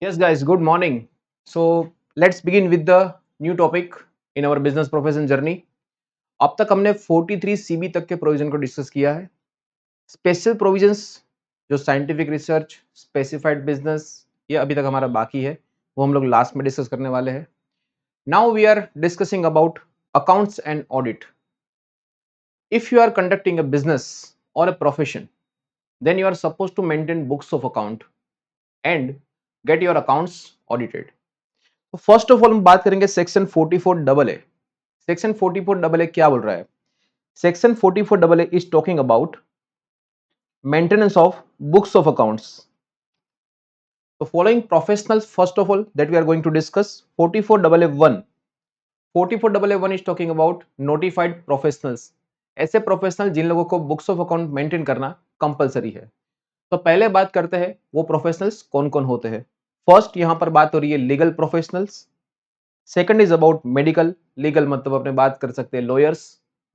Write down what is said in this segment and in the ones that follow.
Yes, guys, good morning. So, let's begin with the new topic in our business profession journey. अब तक हमने 43 CB तक के provision को डिस्कस किया है. स्पेशल प्रोविजंस जो साइंटिफिक रिसर्च, स्पेसिफाइड बिजनेस, ये अभी तक हमारा बाकी है. वो हम लोग लास्ट में डिस्कस करने वाले हैं. Now we are discussing about accounts and audit. If you are conducting a business or a profession, then you are supposed to maintain books of account and get your accounts audited. तो first of all हम बात करेंगे section 44 double A. Section 44 double A क्या बोल रहा है? Section 44 double A is talking about maintenance of books of accounts. तो following professionals first of all that we are going to discuss 44 double A 1. 44 double A 1 is talking about notified professionals. ऐसे professional जिन लोगों को books of account maintain करना compulsory है. तो पहले बात करते हैं वो प्रोफेशनल्स कौन कौन होते हैं. फर्स्ट यहां पर बात हो रही है legal professionals. Second is about medical. Legal मतलब अपने बात कर सकते हैं लॉयर्स,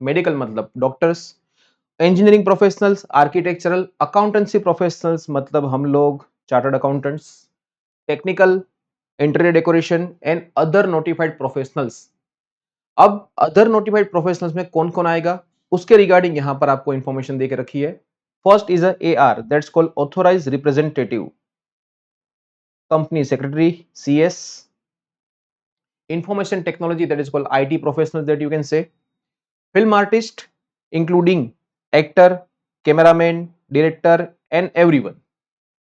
मेडिकल मतलब doctors. Engineering professionals, architectural, accountancy professionals मतलब हम लोग chartered accountants. Technical, interior decoration and other notified professionals. अब अदर नोटिफाइड प्रोफेशनल्स में कौन कौन आएगा उसके रिगार्डिंग यहां पर आपको इंफॉर्मेशन देकर रखी है. First is A R that's called authorise representative. Company secretary, CS. information technology that is called IT professionals that you can say. Film artist including actor, cameraman, director and everyone.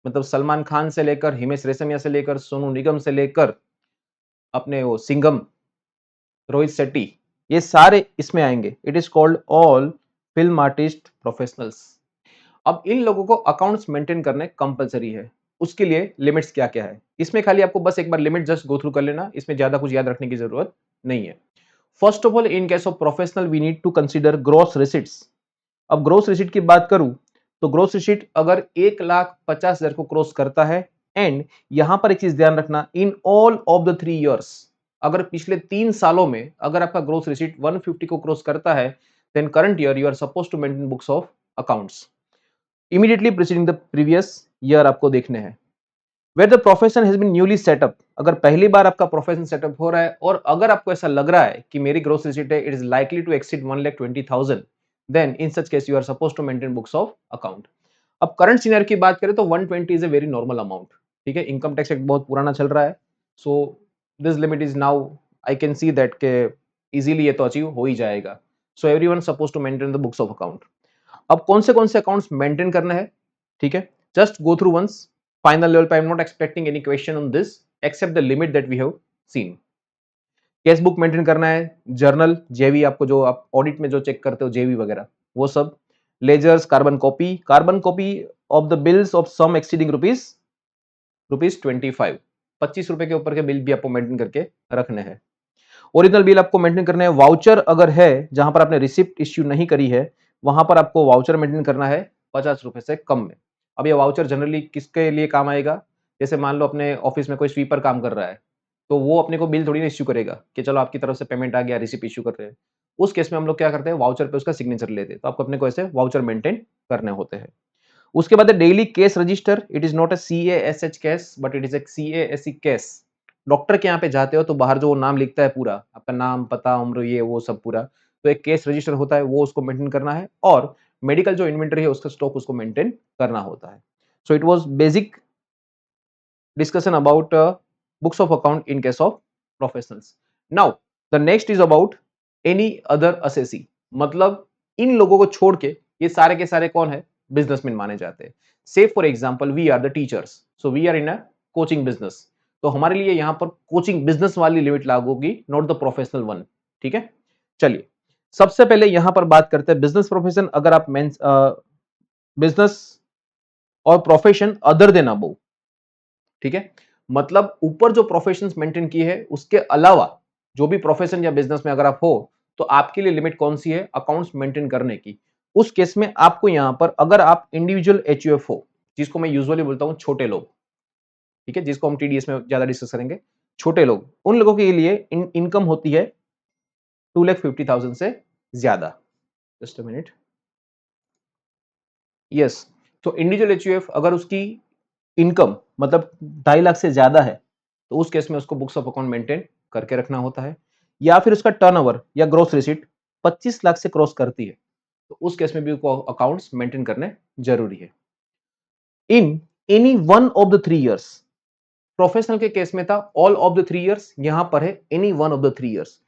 मतलब सलमान खान से लेकर हिमेश रेशमिया से लेकर सोनू निगम से लेकर अपने वो सिंघम, रोहित शेट्टी, ये सारे इसमें आएंगे. It is called all film artist professionals. अब इन लोगों को अकाउंट्स मेंटेन करने कंपलसरी है. उसके लिए लिमिट्स क्या क्या है इसमें खाली आपको बस एक बार लिमिट जस्ट गो थ्रू कर लेना. इसमें ज्यादा कुछ याद रखने की जरूरत नहीं है. First of all in case of professional we need to consider gross receipts. अब ग्रॉस रिसिट की बात करूं तो ग्रॉस रिसिट अगर 1,50,000 को क्रॉस करता है एंड यहां पर एक चीज ध्यान रखना, in all of the 3 years, अगर पिछले 3 सालों में अगर आपका ग्रॉस रिसिट 150 को क्रॉस करता है then current year you are suppose to maintain books of accounts. Immediately preceding the previous year आपको देखने हैं. Where the profession has been newly set up, अगर पहली बार आपका प्रोफेशन सेटअप हो रहा है और अगर आपको ऐसा लग रहा है कि मेरी ग्रोस रिसीट है it is likely to exceed 1,20,000, then in such case you are suppose to maintain books of account. अब करंट सीनियर की बात करें तो 120 is a very normal amount. ठीक है, इनकम टैक्स एक्ट बहुत पुराना चल रहा है. So this limit is now I can see that के इजीली ये तो अचीव हो ही जाएगा. So everyone suppose to maintain the books of account. अब कौन से अकाउंट्स मेंटेन करना है, ठीक है, just go through once. Final level पे I am not expecting any question on this except the limit that we have seen. Cash book maintain करना है, जर्नल, जेवी, आपको जो आप ऑडिट में जो चेक करते हो जेवी वगैरह वो सब. Ledgers, carbon copy of the bills of sum exceeding rupees 25. 25 रुपए के ऊपर के बिल भी आपको मेंटेन करके रखने हैं. ओरिजिनल बिल आपको मेंटेन करना है. वाउचर अगर है जहां पर आपने रिसिप्ट इश्यू नहीं करी है वहां पर आपको वाउचर मेंटेन करना है 50 रुपए से कम में. अब ये वाउचर जनरली किसके लिए काम आएगा? जैसे मान लो अपने ऑफिस में कोई स्वीपर काम कर रहा है तो वो अपने को बिल थोड़ी ना इश्यू करेगा कि चलो आपकी तरफ से पेमेंट आ गया, रिसिप्ट इश्यू कर रहे हैं. उस केस में हम लोग क्या करते हैं, वाउचर पे उसका सिग्नेचर लेते हैं. तो आपको अपने को ऐसे वाउचर मेंटेन करने होते हैं. उसके बाद daily case register. It is not a CASH case but it is a CASE case. Doctor के यहाँ पे जाते हो तो बाहर जो नाम लिखता है पूरा आपका नाम, पता, उम्र, ये वो सब पूरा, तो एक केस रजिस्टर होता है वो उसको मेंटेन करना है. और मेडिकल जो इन्वेंटरी है उसका स्टॉक उसको मेंटेन करना होता है. So it was basic discussion about books of account in case of professionals. Now, the next is about any other assessee. मतलब इन लोगों को छोड़ के ये सारे के सारे कौन है, बिजनेसमैन माने जाते हैं. Say for example we are the teachers, so we are in a coaching business. तो हमारे लिए यहाँ पर कोचिंग बिजनेस वाली लिमिट लागू होगी, नॉट द प्रोफेशनल वन. ठीक है, चलिए सबसे पहले यहां पर बात करते हैं बिजनेस प्रोफेशन. अगर आप बिजनेस और प्रोफेशन अदर देन अबव, ठीक है, मतलब ऊपर जो प्रोफेशंस मेंटेन की है उसके अलावा जो भी प्रोफेशन या बिजनेस में अगर आप हो तो आपके लिए लिमिट कौन सी है अकाउंट्स मेंटेन करने की. उस केस में आपको यहां पर अगर आप इंडिविजुअल HUF हो, जिसको मैं यूजुअली बोलता हूं छोटे लोग, ठीक है, जिसको हम TDS में ज्यादा डिस्कस करेंगे, छोटे लोग, उन लोगों के लिए इनकम होती है 2,50,000 से ज्यादा. Just a minute. यस, तो इंडिविजुअल HUF अगर उसकी इनकम मतलब 2.5 लाख से ज्यादा है तो उस केस में उसको बुक्स ऑफ अकाउंट मेंटेन करके रखना होता है, या फिर उसका टर्नओवर या ग्रोस रिसीट 25 लाख से क्रॉस करती है तो उस केस में भी उसको अकाउंट्स मेंटेन करने जरूरी है। In any one of the 3 years, professional के केस में था ऑल ऑफ द 3 इयर्स, यहां पर है any one of the 3 years.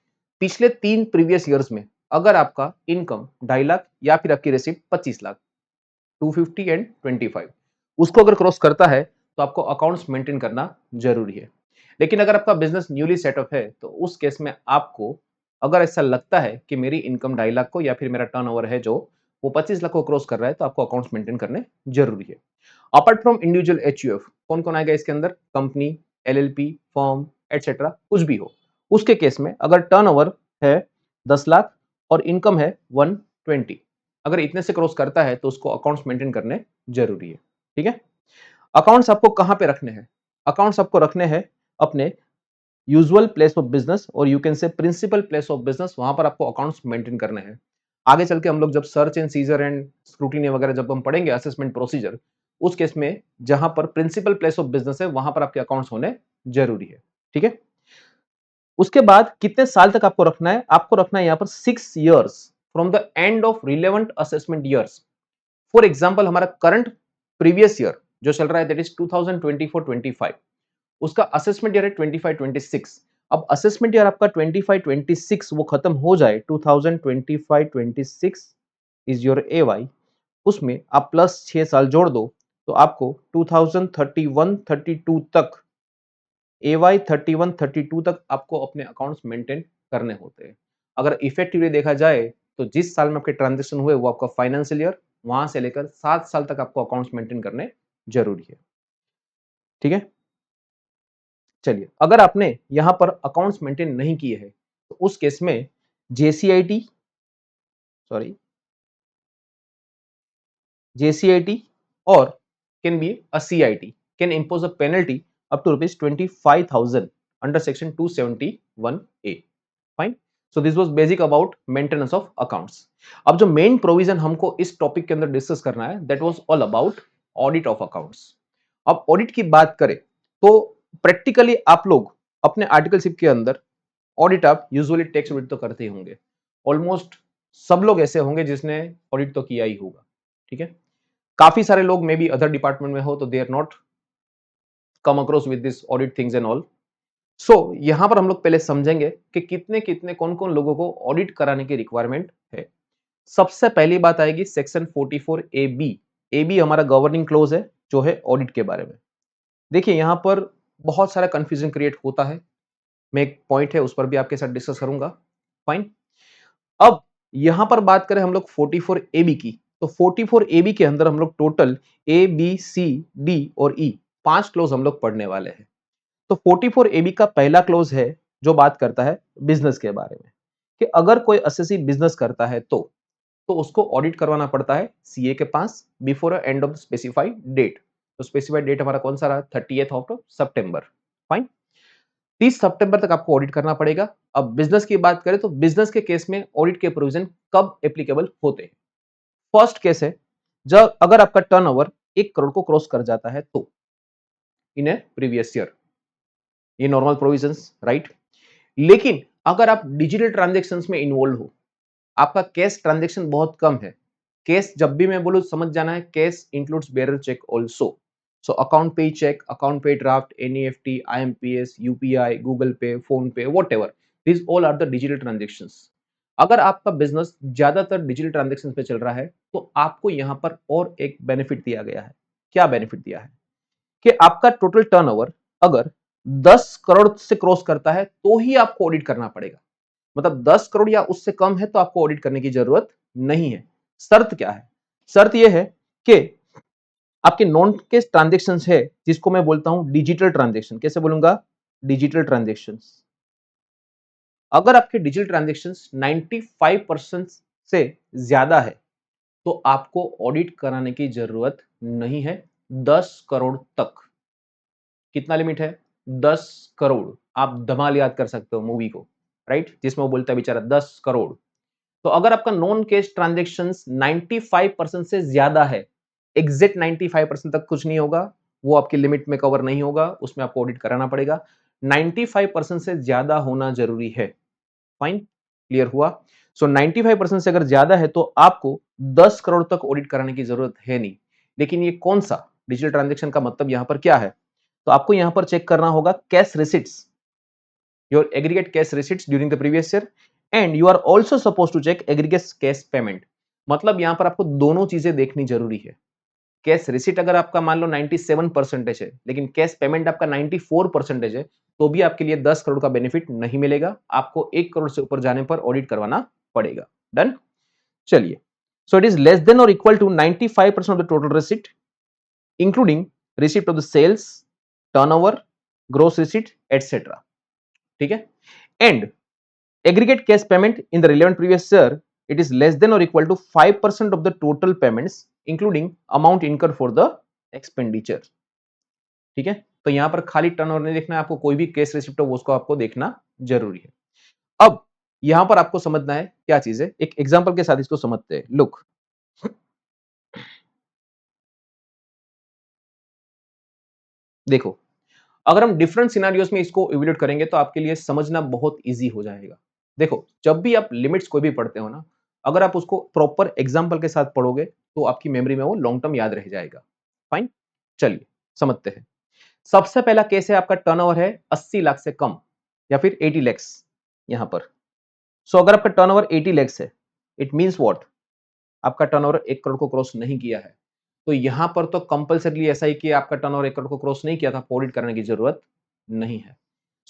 पिछले 3 प्रीवियस ईयर्स में अगर आपका इनकम 2.5 लाख या फिर आपकी रेसिप्ट 25 लाख, 250 एंड 25, उसको अगर क्रॉस करता है तो आपको अकाउंट्स मेंटेन करना जरूरी है। लेकिन अगर आपका बिजनेस न्यूली सेटअप है तो उस केस में आपको, अगर ऐसा लगता है कि मेरी इनकम 2.5 लाख को या फिर मेरा टर्नओवर है जो वो 25 लाख को क्रॉस कर रहा है तो आपको अकाउंट्स मेंटेन करने जरूरी है। अपार्ट फ्रॉम इंडिविजुअल एचयूएफ कौन कौन आएगा इसके अंदर? कंपनी, एलएलपी, फर्म एटसेट्रा, कुछ भी हो उसके केस में अगर टर्नओवर है 10 लाख और इनकम है 120, अगर इतने से क्रॉस करता है तो उसको अकाउंट्स मेंटेन करने जरूरी है। ठीक है। अकाउंट्स आपको कहां पे रखने हैं? अकाउंट्स आपको रखने हैं अपने यूजुअल प्लेस ऑफ बिजनेस और you can say principal place of business, वहां पर आपको अकाउंट्स मेंटेन करने हैं। आगे चल के हम लोग जब search and seizure and scrutiny वगैरह जब हम पढ़ेंगे असेसमेंट प्रोसीजर, उस केस में जहां पर प्रिंसिपल प्लेस ऑफ बिजनेस है वहां पर आपके अकाउंट्स होने जरूरी है। ठीक है। उसके बाद कितने साल तक आपको रखना है? आपको रखना है यहां पर 6 years from the end of relevant assessment years. For example हमारा करंट प्रीवियस ईयर जो चल रहा है दैट इज 2024-25, उसका असेसमेंट ईयर है 25-26। अब असेसमेंट ईयर आपका 25-26 वो खत्म हो जाए, 2025-26 इज योर AY, उसमें आप प्लस 6 साल जोड़ दो तो आपको 2031-32 तक, AY 31-32 तक आपको अपने अकाउंट्स मेंटेन करने होते हैं। अगर इफेक्टिवली देखा जाए तो जिस साल में आपके ट्रांजेक्शन हुए वो आपका फाइनेंशियल ईयर, वहां से लेकर 7 साल तक आपको अकाउंट्स मेंटेन करने जरूरी है। ठीक है। चलिए, अगर आपने यहां पर अकाउंट्स मेंटेन नहीं किए हैं तो उस केस में जेसीआईटी, sorry JCIT or can be a CIT can impose a penalty up to rupees 25,000 under section 271A. Fine. So this was basic about maintenance of accounts. अब जो मेन प्रोविजन हमको इस टॉपिक के अंदर डिस्कस करना है that was all about audit of accounts. अब audit की बात करें तो प्रैक्टिकली आप लोग अपने आर्टिकलशिप के अंदर ऑडिट आप यूजुअली टैक्स ऑडिट तो करते ही होंगे। ऑलमोस्ट सब लोग ऐसे होंगे जिसने ऑडिट तो किया ही होगा। ठीक है। काफी सारे लोग मे बी अदर डिपार्टमेंट में हो तो they are not come across with this audit things and all. So यहां पर हम लोग पहले समझेंगे कि कितने कितने कौन कौन लोगों को ऑडिट कराने की रिक्वायरमेंट है। सबसे पहली बात आएगी सेक्शन 44AB। AB हमारा गवर्निंग क्लोज है जो है ऑडिट के बारे में। देखिए यहां पर बहुत सारा कंफ्यूजन क्रिएट होता है, मैं एक पॉइंट है उस पर भी आपके साथ डिस्कस करूंगा। फाइन। अब यहां पर बात करें हम लोग 44AB की तो 44AB के अंदर हम लोग total A B C D और E 5 क्लोज हम लोग पढ़ने वाले हैं। तो 44AB का पहला क्लोज है जो बात करता है बिजनेस के बारे में कि अगर कोई असेसी बिजनेस करता है तो उसको ऑडिट करवाना पड़ता है CA के पास before end of specified date. तो स्पेसिफाइड डेट हमारा कौन सा रहा? 30th of September. फाइन। 30 सितंबर तक आपको ऑडिट करना पड़ेगा। अब बिजनेस की बात करें तो बिजनेस के केस में ऑडिट के प्रोविजन कब एप्लीकेबल होते हैं? फर्स्ट केस है जब अगर आपका टर्नओवर 1 करोड़ को क्रॉस कर जाता है तो इन ए प्रीवियस ईयर, ये नॉर्मल प्रोविजंस राइट। लेकिन अगर आप डिजिटल ट्रांजैक्शंस में इन्वॉल्व हो, आपका कैश ट्रांजैक्शन बहुत कम है, कैश जब भी मैं बोलूं समझ जाना है, cash includes bearer cheque also. So account pay cheque, account pay draft, NEFT, IMPS, UPI, Google Pay, PhonePe, what, this all are the digital transactions. अगर आपका बिजनेस ज्यादातर डिजिटल ट्रांजेक्शन पे चल रहा है तो आपको यहां पर और एक बेनिफिट दिया गया है। क्या बेनिफिट दिया है? कि आपका टोटल टर्नओवर अगर 10 करोड़ से क्रॉस करता है तो ही आपको ऑडिट करना पड़ेगा। मतलब 10 करोड़ या उससे कम है तो आपको ऑडिट करने की जरूरत नहीं है। शर्त क्या है? शर्त यह है कि आपके नॉन कैश ट्रांजेक्शन है जिसको मैं बोलता हूं डिजिटल ट्रांजेक्शन। कैसे बोलूंगा? Digital transaction. अगर आपके डिजिटल ट्रांजेक्शन 95% से ज्यादा है तो आपको ऑडिट कराने की जरूरत नहीं है 10 करोड़ तक। कितना लिमिट है? 10 करोड़। आप धमाल याद कर सकते हो मूवी को, राइट, जिसमें वो बोलता है बेचारा 10 करोड़। तो अगर आपका नॉन कैश ट्रांजेक्शन 95% से ज्यादा है, एग्जैक्ट 95% तक कुछ नहीं होगा, वो आपकी लिमिट में कवर नहीं होगा, उसमें आपको ऑडिट कराना पड़ेगा। 95% से ज्यादा होना जरूरी है। फाइन, क्लियर हुआ? सो 95% से अगर ज्यादा है तो आपको 10 करोड़ तक ऑडिट कराने की जरूरत है नहीं। लेकिन ये कौन सा डिजिटल ट्रांजैक्शन का मतलब यहां पर क्या है? तो आपको यहां पर चेक करना होगा cash receipts, your aggregate cash receipts during the previous year, and you are also suppose to check aggregate cash payment. मतलब यहां पर आपको दोनों चीजें देखनी जरूरी है। कैश रिसिट अगर आपका मान लो 97% है, लेकिन कैश पेमेंट आपका 94% है, तो भी आपके लिए 10 करोड़ का बेनिफिट नहीं मिलेगा। आपको 1 करोड़ से ऊपर जाने पर ऑडिट करवाना पड़ेगा। डन? चलिए, so it is less than और equal to 95% of the total receipt, including receipt of the sales, turnover, gross receipt etcetera. ठीक है? And aggregate cash payment in the relevant previous year, it is less than or equal to 5% of the total payments, including amount incurred for the expenditure. ठीक है? तो यहां पर खाली turnover नहीं देखना है आपको, कोई भी कैश रिसिप्ट हो उसको आपको देखना जरूरी है। अब यहां पर आपको समझना है क्या चीज है, एक एग्जांपल के साथ इसको समझते हैं। लुक, देखो, अगर हम डिफरेंट सिनेरियोस में इसको इवैल्यूएट करेंगे तो आपके लिए समझना बहुत इजी हो जाएगा। देखो, जब भी आप लिमिट्स कोई भी पढ़ते हो ना, अगर आप उसको प्रॉपर एग्जांपल के साथ पढ़ोगे तो आपकी मेमोरी में वो लॉन्ग टर्म याद रह जाएगा। फाइन, चलिए समझते हैं। सबसे पहला केस है, आपका टर्नओवर है 80 लाख से कम या फिर 80 लैक्स यहां पर। सो अगर आपका टर्नओवर 80 लैक्स है, इट मींस व्हाट, आपका टर्नओवर 1 करोड़ को क्रॉस नहीं किया है। तो यहां पर तो कंपल्सरीली ऐसा ही कि आपका टर्नओवर 1 करोड़ को क्रॉस नहीं किया था, ऑडिट करने की जरूरत नहीं है।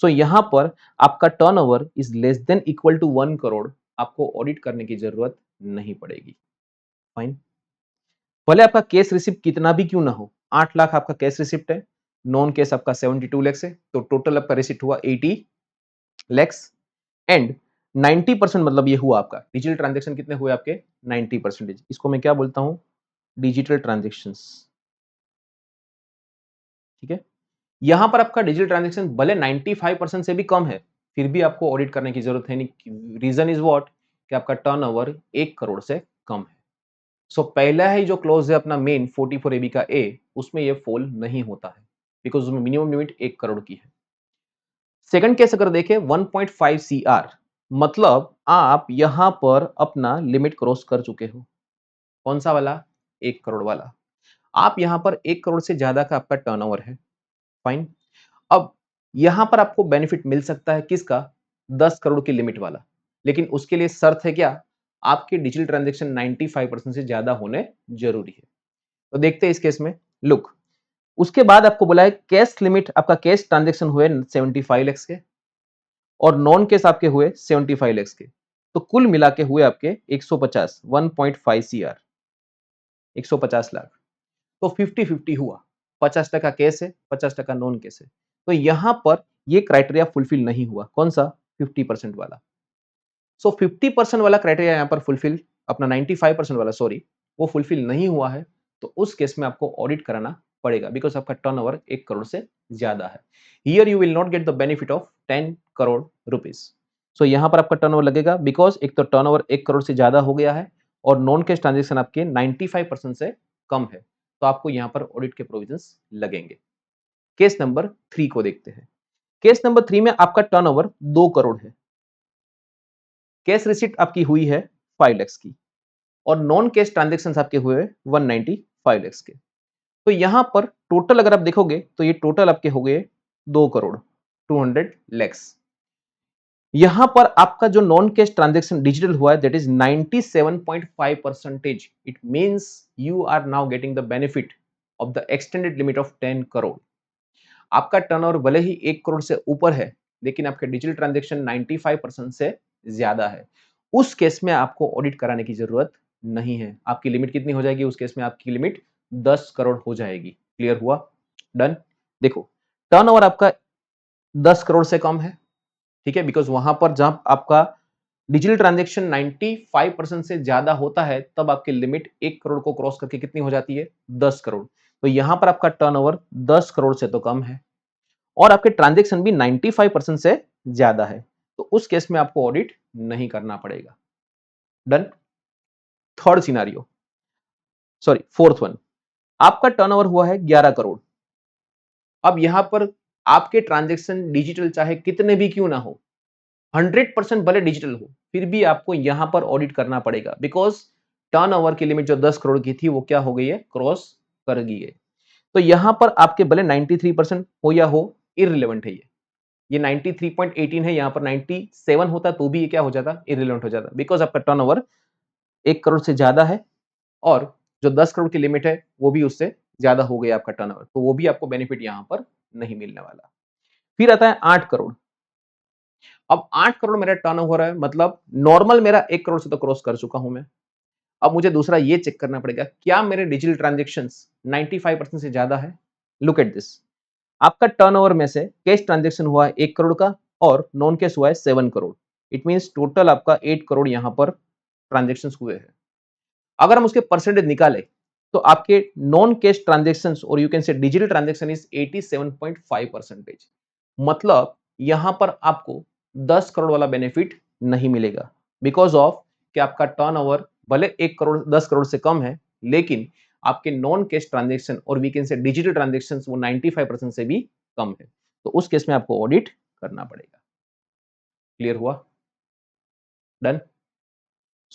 सो यहां पर आपका turnover is less than equal to 1 crore, आपको ऑडिट करने की जरूरत नहीं पड़ेगी। फाइन, भले आपका कैश रिसिप्ट कितना भी क्यों ना हो, 8 लाख आपका कैश रिसिप्ट है, नॉन कैश आपका 72 लैक्स है, तो टोटल आपका रिसिप्ट हुआ 80 लैक्स, एंड 90% मतलब ये हुआ आपका डिजिटल ट्रांजैक्शन कितने हुए आपके 90%। इसको मैं क्या बोलता हूं, डिजिटल ट्रांजैक्शंस। ठीक है? यहां पर आपका डिजिटल ट्रांजैक्शन भले 95% से भी कम है, फिर भी आपको ऑडिट करने की जरूरत है नहीं। रीजन इज व्हाट, कि आपका टर्नओवर 1 करोड़ से कम है। सो पहला ही जो क्लोज है अपना मेन 44 एबी का ए, उसमें ये फॉल नहीं होता है, बिकॉज उसमें मिनिमम लिमिट 1 करोड़ की है। सेकंड केस अगर देखें 1.5 सीआर, मतलब आप यहां पर अपना लिमिट क्रॉस कर चुके हो। कौन सा वाला? 1 करोड़ वाला। आप यहां पर 1 करोड़ से ज्यादा का आपका टर्नओवर है। फाइन, अब यहां पर आपको बेनिफिट मिल सकता है किसका? 10 करोड़ की लिमिट वाला। लेकिन उसके लिए शर्त है क्या? आपके डिजिटल ट्रांजैक्शन 95% से ज्यादा होने जरूरी है। तो देखते हैं इस केस में। लुक, उसके बाद आपको बोला है कैश लिमिट, आपका कैश ट्रांजैक्शन हुए 75 लैक्स के और नॉन कैश आपके हुए 75 लैक्स के। तो कुल मिला के हुए आपके 150, 1.5 सीआर, 150 लाख। तो 50-50 हुआ, 50% कैश है, 50% नॉन कैश है। तो यहां पर ये क्राइटेरिया फुलफिल नहीं हुआ। कौन सा? 50% वाला। सो 50% वाला क्राइटेरिया यहां पर फुलफिल, अपना 95% वाला सॉरी, वो फुलफिल नहीं हुआ है। तो उस केस में आपको ऑडिट कराना पड़ेगा, बिकॉज आपका टर्नओवर 1 करोड़ से ज्यादा है। Here you will not get the benefit of 10 crore rupees. सो यहां पर आपका टर्नओवर लगेगा, बिकॉज एक तो टर्नओवर 1 करोड़ से ज्यादा हो गया है और नॉन कैश ट्रांजेक्शन आपके 95% से कम है, तो आपको यहां पर ऑडिट के प्रोविजंस लगेंगे। केस नंबर 3 को देखते हैं। केस नंबर 3 में आपका टर्नओवर 2 करोड़ है, कैश रिसिट आपकी हुई है 5 लैक्स की और नॉन कैश ट्रांजेक्शन आपके हुए 195 लैक्स के। तो यहां पर टोटल अगर आप देखोगे तो ये टोटल आपके हो गए 2 करोड़ 200 लैक्स। यहां पर आपका जो नॉन कैश ट्रांजेक्शन डिजिटल हुआ है that is 97.5%। It means you are now getting the benefit of the extended limit of 10 crore. आपका टर्नओवर भले ही 1 करोड़ से ऊपर है, लेकिन आपके डिजिटल ट्रांजैक्शन 95% से ज्यादा है। उस केस में आपको ऑडिट कराने की जरूरत नहीं है। आपकी लिमिट कितनी हो जाएगी? उस केस में आपकी लिमिट 10 करोड़ हो जाएगी। क्लियर हुआ? डन। देखो, टर्नओवर आपका 10 करोड़ से कम है, ठीक है, बिकॉज वहां पर जब आपका डिजिटल ट्रांजैक्शन 95% से ज्यादा होता है, तब आपकी लिमिट 1 करोड़ को क्रॉस करके कितनी हो जाती है? 10 करोड़। तो यहां पर आपका टर्नओवर 10 करोड़ से तो कम है और आपके ट्रांजैक्शन भी 95% से ज्यादा है, तो उस केस में आपको ऑडिट नहीं करना पड़ेगा। Done. Third scenario, sorry fourth one, आपका टर्नओवर हुआ है 11 करोड़ अब यहां पर आपके ट्रांजेक्शन डिजिटल चाहे कितने भी क्यों ना हो, 100% भले डिजिटल हो, फिर भी आपको यहां पर ऑडिट करना पड़ेगा, बिकॉज टर्नओवर की लिमिट जो 10 करोड़ की थी वो क्या हो गई है, क्रॉस कर गई है। तो यहां पर आपके भले 93% हो या हो, इररिलेवेंट है ये 93.18 है, यहां पर 97 होता तो भी ये क्या हो जाता, इररिलेवेंट हो जाता, बिकॉज आपका टर्नओवर 1 करोड़ से ज्यादा है और जो 10 करोड़ की लिमिट है वो भी उससे ज्यादा हो गया आपका टर्नओवर, तो वो भी आपको बेनिफिट यहां पर नहीं मिलने वाला। फिर आता है 8 करोड़। अब 8 करोड़ मेरा टर्नओवर है, मतलब नॉर्मल मेरा 1 करोड़ से तो क्रॉस कर चुका हूं मैं। अब मुझे दूसरा ये चेक करना पड़ेगा, क्या मेरे डिजिटल ट्रांजैक्शंस 95% से ज्यादा है। लुक एट दिस, आपका टर्नओवर में से कैश ट्रांजैक्शन हुआ है 1 करोड़ का और नॉन कैश हुआ है 7 करोड़। इट मींस टोटल आपका 8 करोड़ यहां पर ट्रांजैक्शंस हुए हैं। अगर हम उसके परसेंटेज निकालें तो आपके नॉन कैश ट्रांजैक्शंस और you can say digital transaction is 87.5%। मतलब यहां पर आपको 10 करोड़ वाला बेनिफिट नहीं मिलेगा, बिकॉज ऑफ कि आपका टर्नओवर भले 1 करोड़ 10 करोड़ से कम है, लेकिन आपके नॉन कैश ट्रांजैक्शन और we can say digital transaction वो 95% से भी कम है। तो उस केस में आपको ऑडिट करना पड़ेगा। क्लियर हुआ? Done.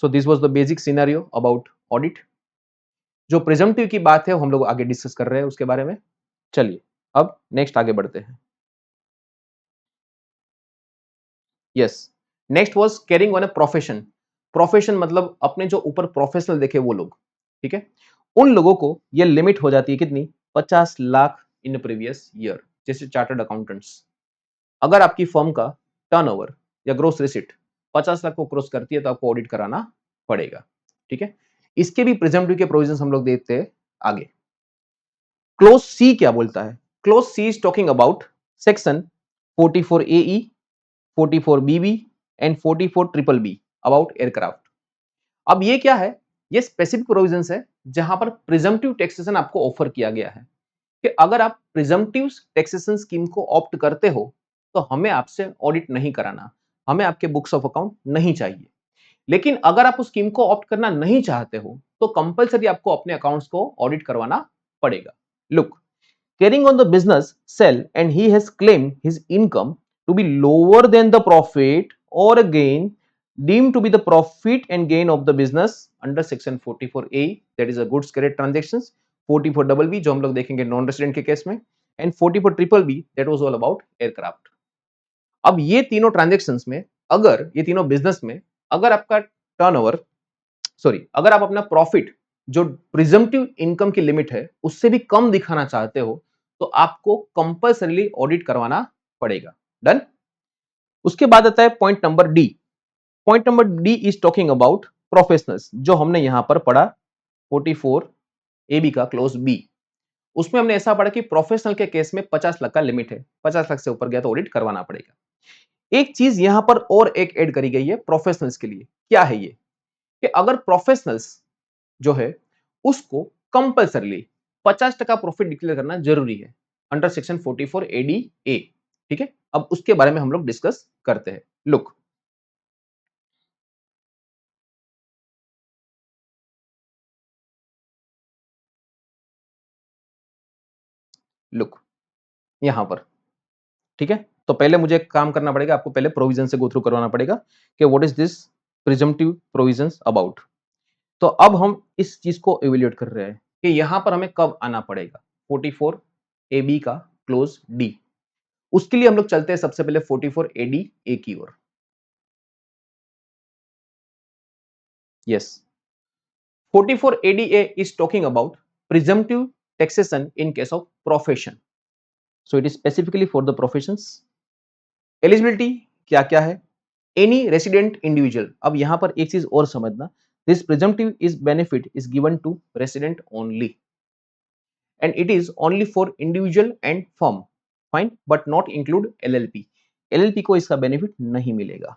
So this was the basic scenario about audit. जो प्रिजम्पटिव की बात है वो हम लोग आगे डिस्कस कर रहे हैं उसके बारे में। चलिए अब नेक्स्ट आगे बढ़ते हैं। Yes, next was carrying on a profession. Profession मतलब अपने जो ऊपर प्रोफेशनल देखे वो लोग, ठीक है, उन लोगों को ये लिमिट हो जाती है कितनी, 50 लाख इन प्रीवियस ईयर। जैसे चार्टर्ड अकाउंटेंट्स, अगर आपकी फर्म का टर्नओवर या ग्रोस रिसिट 50 लाख को क्रॉस करती है तो आपको ऑडिट कराना पड़ेगा, ठीक है। इसके भी प्रिजम्पटिव के प्रोविजंस हम लोग देखते हैं आगे। क्लोज सी क्या बोलता है? Clause C is talking about section 44 AE, 44 BB and 44 triple B about aircraft. अब ये क्या है? ये स्पेसिफिक प्रोविजंस है जहां पर प्रिजम्पटिव टैक्सेशन आपको ऑफर किया गया है कि अगर आप प्रिजम्पटिव टैक्सेशन स्कीम को ऑप्ट करते हो तो हमें आपसे ऑडिट नहीं कराना, हमें आपके बुक्स ऑफ अकाउंट नहीं चाहिए। लेकिन अगर आप उस स्कीम को ऑप्ट करना नहीं चाहते हो तो कंपलसरी आपको अपने अकाउंट्स को ऑडिट करवाना पड़ेगा। Look, carrying on the business sell and he has claimed his income to be lower than the profit or gain deemed to be the profit and gain of the business under section 44A, that is a goods credit transactions, 44 double B जो हम लोग देखेंगे non resident के case में, and 44 triple B that was all about aircraft. अब ये तीनों transactions में, अगर ये तीनों बिजनेस में अगर आपका टर्नओवर, सॉरी, अगर आप अपना प्रॉफिट जो प्रिजम्पटिव इनकम की लिमिट है उससे भी कम दिखाना चाहते हो तो आपको कंपल्सरीली ऑडिट करवाना पड़ेगा। डन। उसके बाद आता है point number D. Point number D is talking about professionals, जो हमने यहां पर पढ़ा 44 AB का क्लोज बी। उसमें हमने ऐसा पढ़ा कि प्रोफेशनल के केस में 50 लाख का लिमिट है, 50 लाख से ऊपर गया तो ऑडिट करवाना पड़ेगा। एक चीज यहां पर और एक ऐड करी गई है प्रोफेशनल्स के लिए। क्या है ये? कि अगर प्रोफेशनल्स जो है उसको कंपल्सरली 50% प्रॉफिट डिक्लेयर करना जरूरी है अंडर सेक्शन 44 ADA, ठीक है। अब उसके बारे में हम लोग डिस्कस करते हैं। लुक, लुक यहां पर, ठीक है। तो पहले मुझे एक काम करना पड़ेगा, आपको पहले प्रोविजन से गो थ्रू करवाना पड़ेगा कि what is this presumptive provisions about. तो अब हम इस चीज को इवेल्युएट कर रहे हैं कि यहां पर हमें कब आना पड़ेगा 44 AB का क्लोज डी। उसके लिए हम लोग चलते हैं सबसे पहले 44 ADA की ओर। Yes, 44 ADA is talking about presumptive taxation in case of profession. So it is specifically for the professions. Eligibility क्या क्या है? Any resident individual. अब यहां पर एक चीज और समझना, this presumptive is benefit is given to resident only and it is only for individual and firm. Fine, but not include LLP. LLP को इसका बेनिफिट नहीं मिलेगा।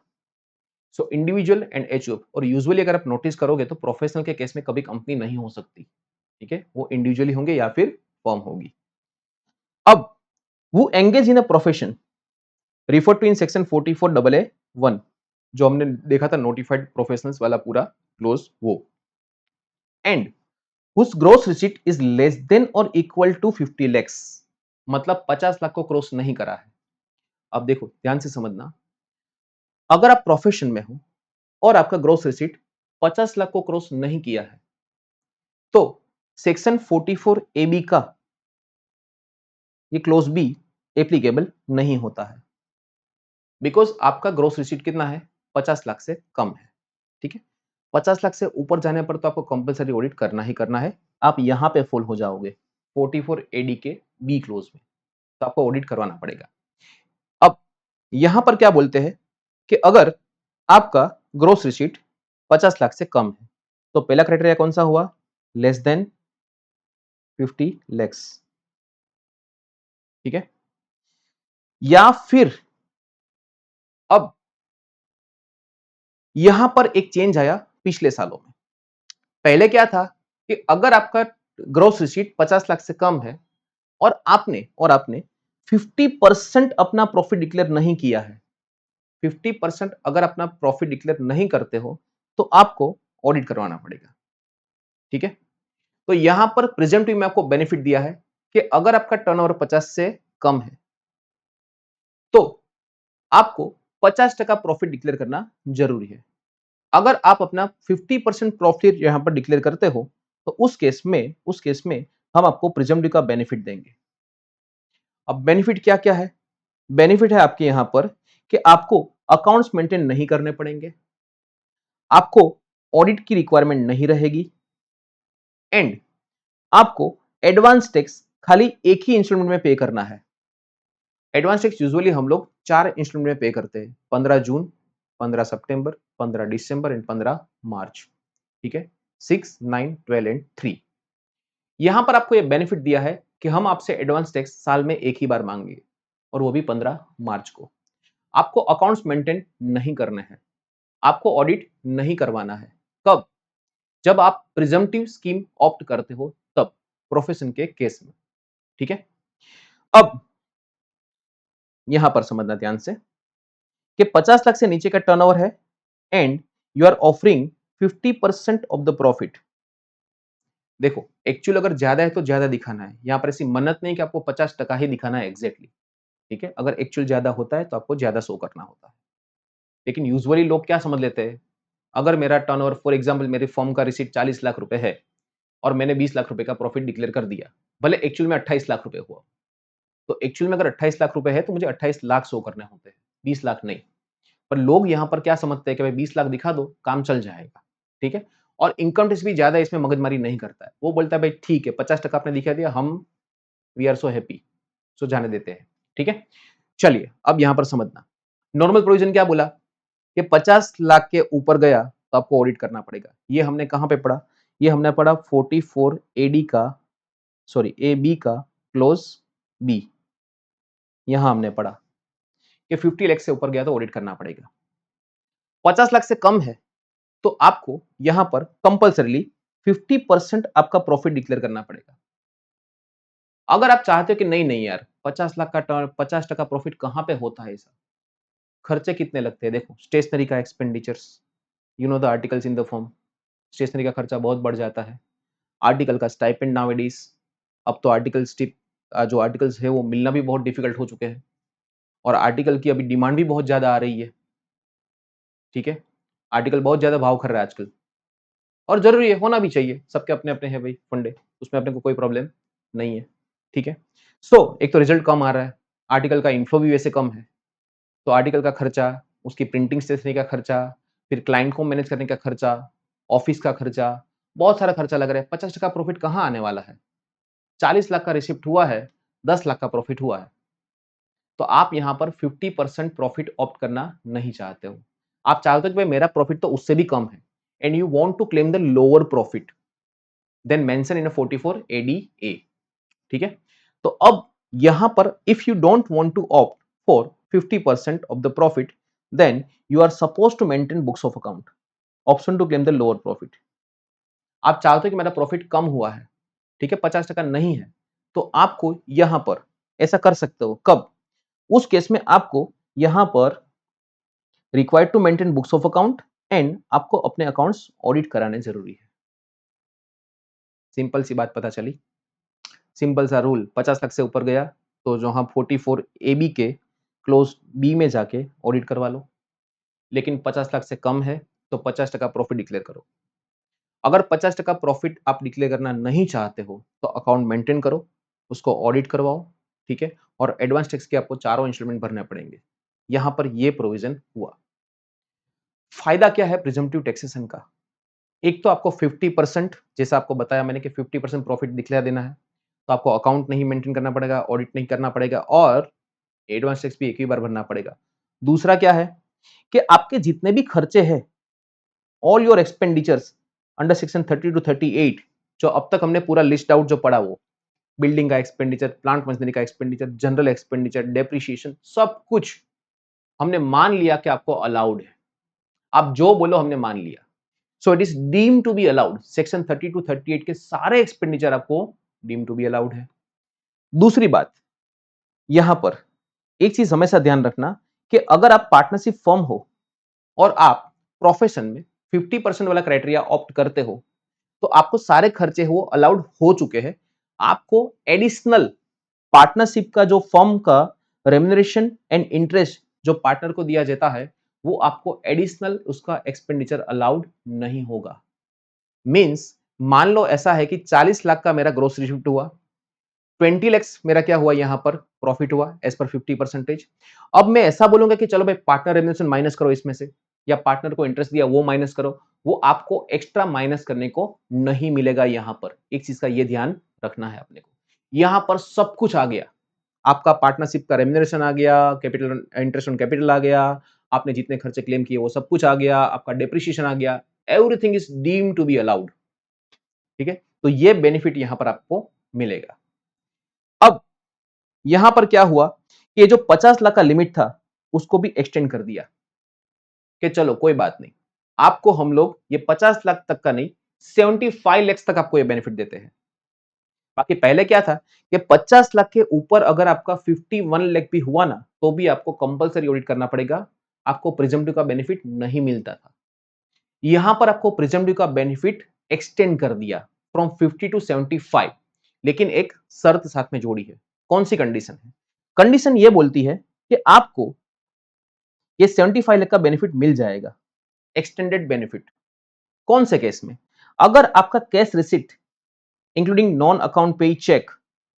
सो इंडिविजुअल एंड एचयूएफ, और यूजुअली अगर आप नोटिस करोगे तो प्रोफेशनल के केस में कभी कंपनी नहीं हो सकती, ठीक है, वो इंडिविजुअली होंगे या फिर फर्म होगी। अब वो engage in a profession refer to in section 44AA1 जो हमने देखा था नोटिफाइड प्रोफेशनल्स वाला पूरा क्लोज वो, and whose gross receipt is less than or equal to 50 lakhs, मतलब 50 लाख को क्रॉस नहीं करा है। अब देखो ध्यान से समझना, अगर आप प्रोफेशन में हो और आपका ग्रॉस रिसीट 50 लाख को क्रॉस नहीं किया है, तो सेक्शन 44 ए बी का ये क्लोज बी एप्लीकेबल नहीं होता है, बिकॉज आपका ग्रॉस रिसीट कितना है, 50 लाख से कम है। ठीक है, 50 लाख से ऊपर जाने पर तो आपको कंपलसरी ऑडिट करना ही करना है। आप यहां पे फॉल हो जाओगे 44 एडी के बी क्लोज में, तो आपको ऑडिट करवाना पड़ेगा। अब यहां पर क्या बोलते हैं कि अगर आपका ग्रॉस रिसीट 50 लाख से कम है, तो पहला क्राइटेरिया कौन सा हुआ, लेस देन 50 लैक्स। ठीक है, या फिर अब यहां पर एक चेंज आया पिछले सालों में। पहले क्या था कि अगर आपका ग्रॉस रिसीट 50 लाख से कम है और आपने 50% अपना प्रॉफिट डिक्लेयर नहीं किया है, 50% अगर अपना प्रॉफिट डिक्लेयर नहीं करते हो, तो आपको ऑडिट करवाना पड़ेगा। ठीक है, तो यहां पर प्रेजेंटिव में आपको बेनिफिट दिया है कि अगर आपका टर्नओवर 50 से कम है, तो आपको 50% प्रॉफिट डिक्लेयर करना जरूरी है। अगर आप अपना 50% प्रॉफिट यहां पर डिक्लेयर करते हो, तो उस केस में हम आपको प्रिजम्पटिव का बेनिफिट देंगे। अब बेनिफिट क्या क्या है, बेनिफिट है आपके यहां पर कि आपको अकाउंट्स मेंटेन नहीं करने पड़ेंगे, आपको ऑडिट की रिक्वायरमेंट नहीं रहेगी, एंड आपको एडवांस टैक्स खाली एक ही इंस्टॉलमेंट में पे करना है। एडवांस टैक्स यूजुअली हम लोग 4 इंस्टॉलमेंट में पे करते हैं, 15 जून, 15 सितंबर, 15 दिसंबर एंड 15 मार्च। ठीक है, 6, 9, 12 एंड 3। यहां पर आपको यह बेनिफिट दिया है कि हम आपसे एडवांस टैक्स साल में एक ही बार मांगेंगे, और वो भी 15 मार्च को। आपको अकाउंट्स मेंटेन नहीं करने हैं, आपको ऑडिट नहीं करवाना है। कब, जब आप प्रिजम्पटिव स्कीम ऑप्ट करते हो, तब प्रोफेशन के केस में। ठीक है, अब यहां पर समझना ध्यान से कि 50 लाख से नीचे का टर्नओवर है and you are offering 50% of the profit. देखो एक्चुअल अगर ज्यादा है तो ज्यादा दिखाना है, यहां पर ऐसी मन्नत नहीं कि आपको 50% ही दिखाना है एग्जैक्टली। ठीक है, अगर एक्चुअल ज्यादा होता है तो आपको ज्यादा शो करना होता है, लेकिन यूजुअली लोग क्या समझ लेते हैं, अगर मेरा टर्नओवर फॉर एग्जांपल मेरे फर्म का रिसीट 40 लाख रुपए है और मैंने 20 लाख रुपए का प्रॉफिट डिक्लेयर कर दिया, भले एक्चुअल में 28 लाख रुपए हुआ, तो एक्चुअल में अगर 28 लाख रुपए है तो मुझे 28 लाख शो करने होते हैं, 20 लाख नहीं। पर लोग यहां पर क्या समझते हैं कि भाई 20 लाख दिखा दो काम चल जाएगा। ठीक है, और इनकम टैक्स भी ज्यादा इसमें मगजमारी नहीं करता है, वो बोलता है भाई ठीक है 50% आपने दिखा दिया, हम वी आर सो हैप्पी, सो जाने देते हैं। ठीक है, चलिए अब यहां पर समझना, नॉर्मल प्रोविजन क्या बोला कि 50 लाख के ऊपर गया तो आपको ऑडिट करना पड़ेगा। ये हमने कहां पे पढ़ा, ये हमने पढ़ा 44 एडी का, सॉरी ए बी का क्लोज बी, यहां हमने पढ़ा कि 50 लाख से ऊपर गया तो ऑडिट करना पड़ेगा। 50 लाख से कम है तो आपको यहां पर कंपल्सरीली 50% आपका प्रॉफिट डिक्लेयर करना पड़ेगा। अगर आप चाहते हो कि नहीं नहीं यार 50 लाख का टर्न 50% प्रॉफिट कहां पे होता है, ऐसा खर्चे कितने लगते हैं, देखो स्टेशनरी का expenditures, you know the articles in the form, stationery का खर्चा बहुत बढ़ जाता है। आर्टिकल का स्टाइपेंड नाउअडेज, अब तो आर्टिकल स्टिप जो आर्टिकल्स है वो मिलना भी बहुत डिफिकल्ट हो चुके हैं, और आर्टिकल की अभी डिमांड भी बहुत ज्यादा आ रही है। ठीक है, आर्टिकल बहुत ज्यादा भाव कर रहा है आजकल, और जरूरी है, होना भी चाहिए, सबके अपने अपने हैं भाई फंडे, उसमें अपने को कोई प्रॉब्लम नहीं है। ठीक है, सो एक तो रिजल्ट कम आ रहा है, आर्टिकल का इन्फ्लो भी वैसे कम है, तो आर्टिकल का खर्चा, उसकी प्रिंटिंग स्टेशनरी का खर्चा, फिर क्लाइंट को मैनेज करने का खर्चा, ऑफिस का खर्चा, बहुत सारा खर्चा लग रहा है। 50% प्रॉफिट कहाँ आने वाला है, 40 लाख का रिसिप्ट हुआ है, 10 लाख का प्रॉफिट हुआ है, तो आप यहां पर 50% प्रॉफिट ऑप्ट करना नहीं चाहते हो। आप चाहते हो कि भाई मेरा प्रॉफिट तो उससे भी कम है, and you want to claim the lower profit then mention in 44 ADA. ठीक है, तो अब यहां पर if you don't want to opt for 50% of the profit, then you are suppose to maintain books of account, option to claim the lower profit. आप चाहते हो कि मेरा प्रॉफिट कम हुआ है, ठीक है 50% नहीं है, तो आपको यहां पर ऐसा कर सकते हो। कब, उस केस में आपको यहां पर required to maintain books of account and आपको अपने अकाउंट्स ऑडिट कराने जरूरी है। सिंपल सी बात पता चली, सिंपल सा रूल, 50 लाख से ऊपर गया तो जो हाँ 44 ए बी के क्लोज बी में जाके ऑडिट करवा लो, लेकिन 50 लाख से कम है तो 50% प्रॉफिट डिक्लेयर करो। अगर 50% प्रॉफिट आप डिक्लेयर करना नहीं चाहते हो तो अकाउंट मेंटेन करो, उसको ऑडिट करवाओ, ठीक है, और एडवांस टैक्स के आपको चारों इंस्टॉलमेंट भरने पड़ेंगे। यहां पर ये प्रोविजन हुआ। फायदा क्या है प्रिजम्पटिव टैक्सेशन का? एक तो आपको 50%, जैसा आपको बताया मैंने कि 50% प्रॉफिट डिक्लेयर देना है, तो आपको अकाउंट नहीं मेंटेन करना पड़ेगा, ऑडिट नहीं करना पड़ेगा और एडवांस टैक्स भी एक ही बार भरना पड़ेगा। दूसरा क्या है कि आपके जितने भी खर्चे हैं, all your expenditures under section 30 to 38, जो अब तक हमने पूरा लिस्ट आउट जो पढ़ा, वो बिल्डिंग का एक्सपेंडिचर, प्लांट मशीनरी का एक्सपेंडिचर, जनरल एक्सपेंडिचर, डेप्रिसिएशन, सब कुछ हमने मान लिया कि आपको अलाउड है। आप जो बोलो हमने मान लिया। So it is deem to be allowed. Section 30 to 38 के सारे एक्सपेंडिचर आपको डीम टू बी अलाउड है। दूसरी बात, यहां पर एक चीज हमेशा ध्यान रखना कि अगर आप पार्टनरशिप फर्म हो और आप प्रोफेशन में 50% वाला क्राइटेरिया ऑप्ट करते हो, तो आपको सारे खर्चे वो अलाउड हो चुके हैं। आपको एडिशनल पार्टनरशिप का जो फर्म का रेम्यूनरेशन एंड इंटरेस्ट जो पार्टनर को दिया जाता है, वो आपको एडिशनल उसका एक्सपेंडिचर अलाउड नहीं होगा। मींस मान लो ऐसा है कि 40 लाख का मेरा ग्रोस रिसिप्ट हुआ, 20 लैक्स मेरा क्या हुआ, यहां पर प्रॉफिट हुआ एज पर 50%। अब मैं ऐसा बोलूंगा कि चलो भाई पार्टनर रेम्यूनरेशन माइनस करो इसमें से, या पार्टनर को इंटरेस्ट दिया वो माइनस करो, वो आपको एक्स्ट्रा माइनस करने को नहीं मिलेगा। यहां पर एक चीज का ये ध्यान रखना है अपने को, यहां पर सब कुछ आ गया। आपका पार्टनरशिप का रेम्यूनरेशन आ गया, कैपिटल इंटरेस्ट ऑन कैपिटल आ गया, आपने जितने खर्चे क्लेम किए वो सब कुछ आ गया, आपका डेप्रिसिएशन आ गया, everything is deemed to be allowed. ठीक है, तो ये बेनिफिट यहां पर आपको मिलेगा। अब यहां पर क्या हुआ कि ये जो 50 लाख का लिमिट था उसको भी एक्सटेंड कर दिया कि चलो कोई बात नहीं, आपको हम लोग ये 50 लाख तक का नहीं, 75 लाख तक आपको ये बेनिफिट देते हैं। बाकी पहले क्या था कि 50 लाख के ऊपर अगर आपका 51 लाख भी हुआ ना, तो भी आपको कंपलसरी ऑडिट करना पड़ेगा, आपको प्रिजम्पटिव का बेनिफिट नहीं मिलता था। यहां पर आपको प्रिजम्पटिव का बेनिफिट एक्सटेंड कर दिया फ्रॉम 50 टू 75, लेकिन एक शर्त साथ में जोड़ी है। कौन सी कंडीशन है? कंडीशन ये बोलती है कि आपको ये 75 लाख का बेनिफिट मिल जाएगा, एक्सटेंडेड बेनिफिट। कौन से केस में? अगर आपका cash receipt including non account pay cheque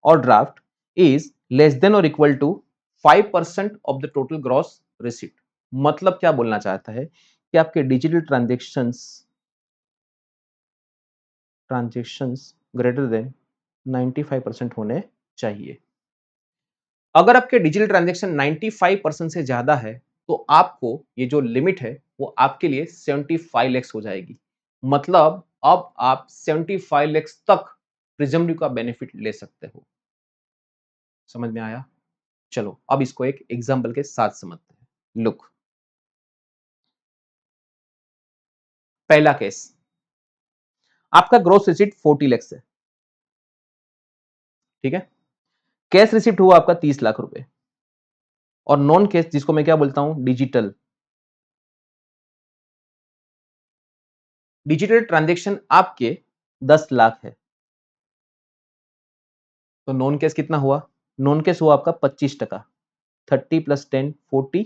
और ड्राफ्ट इज लेस देन और equal to 5% of the total gross receipt. मतलब क्या बोलना चाहता है कि आपके डिजिटल ट्रांजेक्शंस ग्रेटर देन 95% होने चाहिए। अगर आपके डिजिटल ट्रांजेक्शन 95% से ज्यादा है, तो आपको ये जो लिमिट है वो आपके लिए 75 लाख हो जाएगी। मतलब अब आप 75 लाख तक प्रिजम्पटिव का बेनिफिट ले सकते हो। समझ में आया? चलो अब इसको एक एग्जांपल के साथ समझते हैं। लुक, पहला केस, आपका ग्रोस रिसिप्ट 40 लाख है, ठीक है, कैश रिसिप्ट हुआ आपका 30 लाख रुपए, और नॉन कैश जिसको मैं क्या बोलता हूं, डिजिटल डिजिटल ट्रांजेक्शन आपके 10 लाख है। तो नॉन कैश कितना हुआ? नॉन कैश हुआ आपका 25%, 30 प्लस 10 40,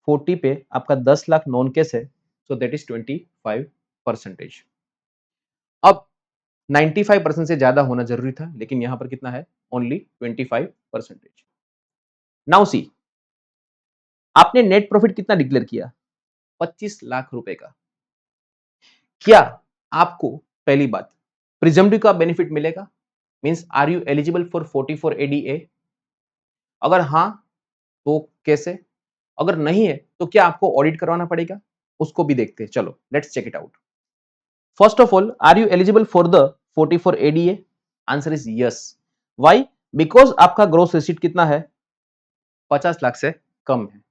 40 पे आपका 10 लाख नॉन कैश है, सो दैट इज 25%। अब 95% से ज्यादा होना जरूरी था, लेकिन यहां पर कितना है? ओनली 25%। नाउ सी, आपने नेट प्रॉफिट कितना डिक्लेयर किया? 25 लाख रुपए का। क्या आपको, पहली बात, प्रिजम्पटिव का बेनिफिट मिलेगा? Means are you eligible for 44 ADA? अगर हां तो कैसे? अगर नहीं है तो क्या आपको ऑडिट करवाना पड़ेगा? उसको भी देखते हैं, चलो let's check it out. First of all, are you eligible for the 44 ADA? Answer is yes. Why? Because आपका ग्रोस रिसीट कितना है? 50 लाख से कम है,